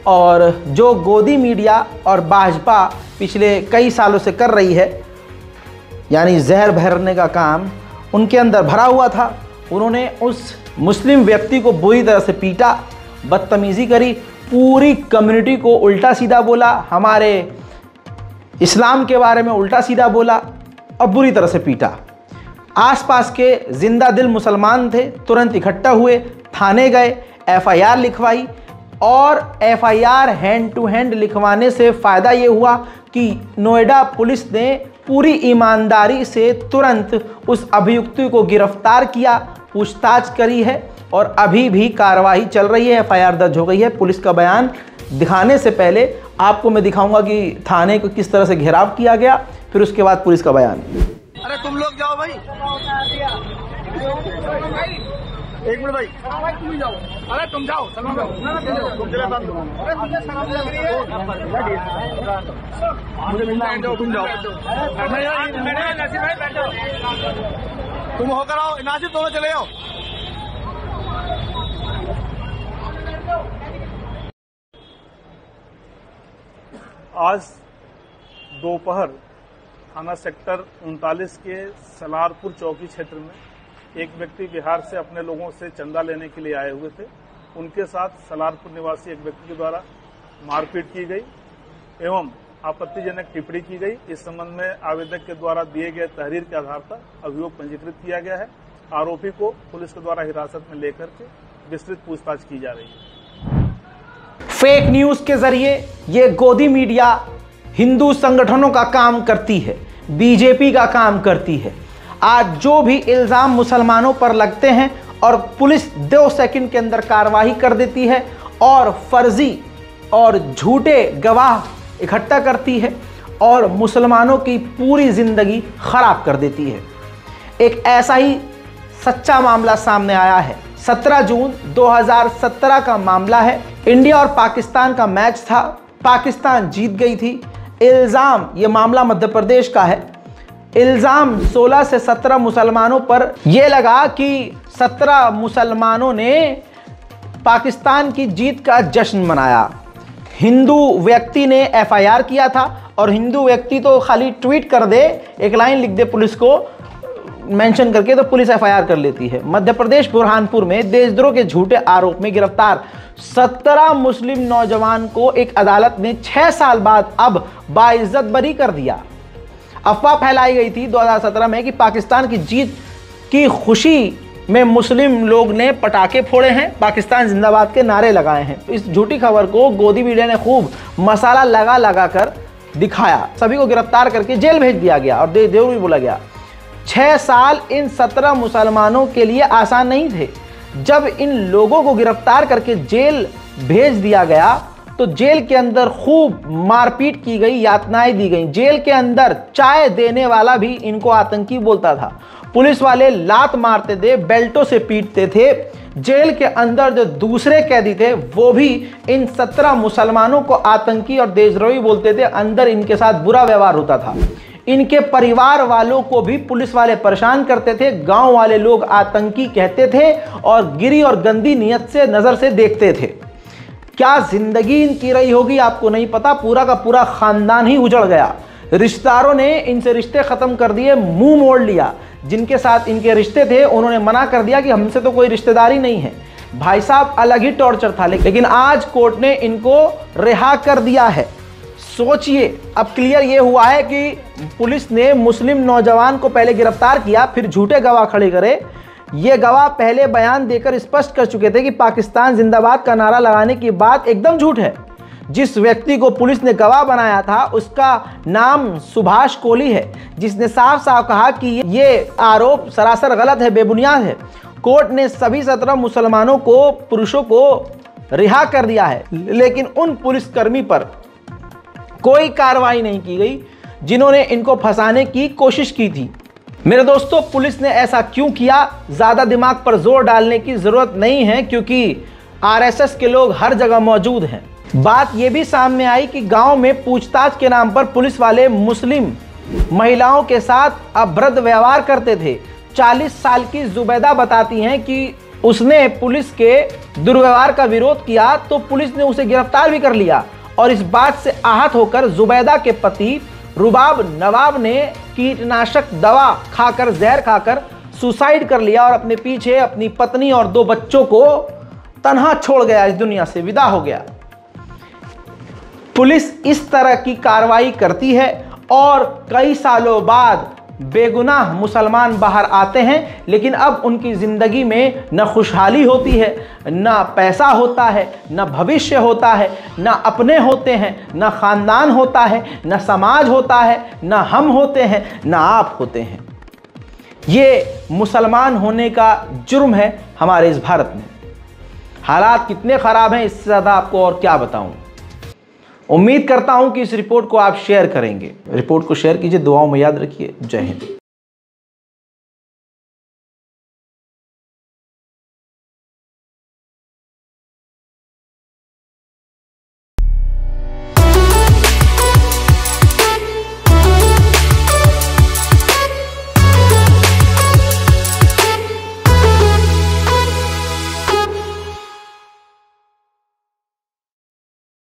और जो गोदी मीडिया और भाजपा पिछले कई सालों से कर रही है, यानी जहर भरने का काम उनके अंदर भरा हुआ था, उन्होंने उस मुस्लिम व्यक्ति को बुरी तरह से पीटा, बदतमीज़ी करी, पूरी कम्युनिटी को उल्टा सीधा बोला, हमारे इस्लाम के बारे में उल्टा सीधा बोला और बुरी तरह से पीटा। आसपास के जिंदा दिल मुसलमान थे, तुरंत इकट्ठा हुए, थाने गए, FIR लिखवाई और FIR हैंड टू हैंड लिखवाने से फ़ायदा ये हुआ कि नोएडा पुलिस ने पूरी ईमानदारी से तुरंत उस अभियुक्ति को गिरफ्तार किया, पूछताछ करी है और अभी भी कार्रवाई चल रही है, FIR दर्ज हो गई है। पुलिस का बयान दिखाने से पहले आपको मैं दिखाऊंगा कि थाने को किस तरह से घेराव किया गया, फिर उसके बाद पुलिस का बयान। अरे तुम लोग जाओ भाई, 1 मिनट भाई, तुम जाओ, अरे तुम जाओ, तुम चले बंद दो, अरे मुझे शराब लग रही है, मुझे मिलना है, तुम जाओ, नासिर भाई बैठ जाओ, तुम होकर आओ, नासिर दोनों चले जाओ। आज दोपहर थाना सेक्टर 39 के सलारपुर चौकी क्षेत्र में एक व्यक्ति बिहार से अपने लोगों से चंदा लेने के लिए आए हुए थे। उनके साथ सलारपुर निवासी एक व्यक्ति के द्वारा मारपीट की गई एवं आपत्तिजनक टिप्पणी की गई। इस संबंध में आवेदक के द्वारा दिए गए तहरीर के आधार पर अभियोग पंजीकृत किया गया है। आरोपी को पुलिस के द्वारा हिरासत में लेकर के विस्तृत पूछताछ की जा रही है। फेक न्यूज के जरिए ये गोदी मीडिया हिंदू संगठनों का काम करती है, बीजेपी का काम करती है। आज जो भी इल्जाम मुसलमानों पर लगते हैं और पुलिस 2 सेकंड के अंदर कार्रवाई कर देती है और फर्जी और झूठे गवाह इकट्ठा करती है और मुसलमानों की पूरी जिंदगी खराब कर देती है। एक ऐसा ही सच्चा मामला सामने आया है। 17 जून 2017 का मामला है। इंडिया और पाकिस्तान का मैच था, पाकिस्तान जीत गई थी। इल्ज़ाम, ये मामला मध्य प्रदेश का है। इल्ज़ाम 16 से 17 मुसलमानों पर यह लगा कि 17 मुसलमानों ने पाकिस्तान की जीत का जश्न मनाया। हिंदू व्यक्ति ने FIR किया था और हिंदू व्यक्ति तो खाली ट्वीट कर दे, एक लाइन लिख दे पुलिस को मेंशन करके, तो पुलिस एफआईआर कर लेती है। मध्य प्रदेश बुरहानपुर में देशद्रोह के झूठे आरोप में गिरफ्तार 17 मुस्लिम नौजवान को एक अदालत ने 6 साल बाद अब बाइज्जत बरी कर दिया। अफवाह फैलाई गई थी 2017 में कि पाकिस्तान की जीत की खुशी में मुस्लिम लोग ने पटाखे फोड़े हैं, पाकिस्तान जिंदाबाद के नारे लगाए हैं। इस झूठी खबर को गोदी मीडिया ने खूब मसाला लगा कर दिखाया। सभी को गिरफ्तार करके जेल भेज दिया गया और देव भी बोला गया। 6 साल इन 17 मुसलमानों के लिए आसान नहीं थे। जब इन लोगों को गिरफ्तार करके जेल भेज दिया गया तो जेल के अंदर खूब मारपीट की गई, यातनाएं दी गई। जेल के अंदर चाय देने वाला भी इनको आतंकी बोलता था। पुलिस वाले लात मारते थे, बेल्टों से पीटते थे। जेल के अंदर जो दूसरे कैदी थे वो भी इन 17 मुसलमानों को आतंकी और देशद्रोही बोलते थे। अंदर इनके साथ बुरा व्यवहार होता था। इनके परिवार वालों को भी पुलिस वाले परेशान करते थे। गांव वाले लोग आतंकी कहते थे और गिरी और गंदी नियत से नजर से देखते थे। क्या जिंदगी इनकी रही होगी आपको नहीं पता। पूरा का पूरा खानदान ही उजड़ गया। रिश्तेदारों ने इनसे रिश्ते खत्म कर दिए, मुंह मोड़ लिया। जिनके साथ इनके रिश्ते थे उन्होंने मना कर दिया कि हमसे तो कोई रिश्तेदारी नहीं है। भाई साहब अलग ही टॉर्चर था, लेकिन आज कोर्ट ने इनको रिहा कर दिया है। सोचिए, अब क्लियर ये हुआ है कि पुलिस ने मुस्लिम नौजवान को पहले गिरफ्तार किया, फिर झूठे गवाह खड़े करे। ये गवाह पहले बयान देकर स्पष्ट कर चुके थे कि पाकिस्तान जिंदाबाद का नारा लगाने की बात एकदम झूठ है। जिस व्यक्ति को पुलिस ने गवाह बनाया था उसका नाम सुभाष कोहली है, जिसने साफ साफ कहा कि ये आरोप सरासर गलत है, बेबुनियाद है। कोर्ट ने सभी 17 मुसलमानों को, पुरुषों को रिहा कर दिया है, लेकिन उन पुलिसकर्मी पर कोई कार्रवाई नहीं की गई जिन्होंने इनको फंसाने की कोशिश की थी। मेरे दोस्तों, पुलिस ने ऐसा क्यों किया? ज्यादा दिमाग पर जोर डालने की जरूरत नहीं है, क्योंकि आरएसएस के लोग हर जगह मौजूद हैं। बात यह भी सामने आई कि गांव में पूछताछ के नाम पर पुलिस वाले मुस्लिम महिलाओं के साथ अभद्र व्यवहार करते थे। 40 साल की जुबैदा बताती हैं कि उसने पुलिस के दुर्व्यवहार का विरोध किया तो पुलिस ने उसे गिरफ्तार भी कर लिया। और इस बात से आहत होकर जुबैदा के पति रुबाब नवाब ने कीटनाशक दवा खाकर, जहर खाकर सुसाइड कर लिया और अपने पीछे अपनी पत्नी और 2 बच्चों को तन्हा छोड़ गया, इस दुनिया से विदा हो गया। पुलिस इस तरह की कार्रवाई करती है और कई सालों बाद बेगुनाह मुसलमान बाहर आते हैं, लेकिन अब उनकी जिंदगी में न खुशहाली होती है, न पैसा होता है, न भविष्य होता है, न अपने होते हैं, न खानदान होता है, न समाज होता है, न हम होते हैं, न आप होते हैं। ये मुसलमान होने का जुर्म है हमारे इस भारत में। हालात कितने खराब हैं, इससे ज़्यादा आपको और क्या बताऊं। उम्मीद करता हूं कि इस रिपोर्ट को आप शेयर करेंगे। रिपोर्ट को शेयर कीजिए, दुआओं में याद रखिए। जय हिंद।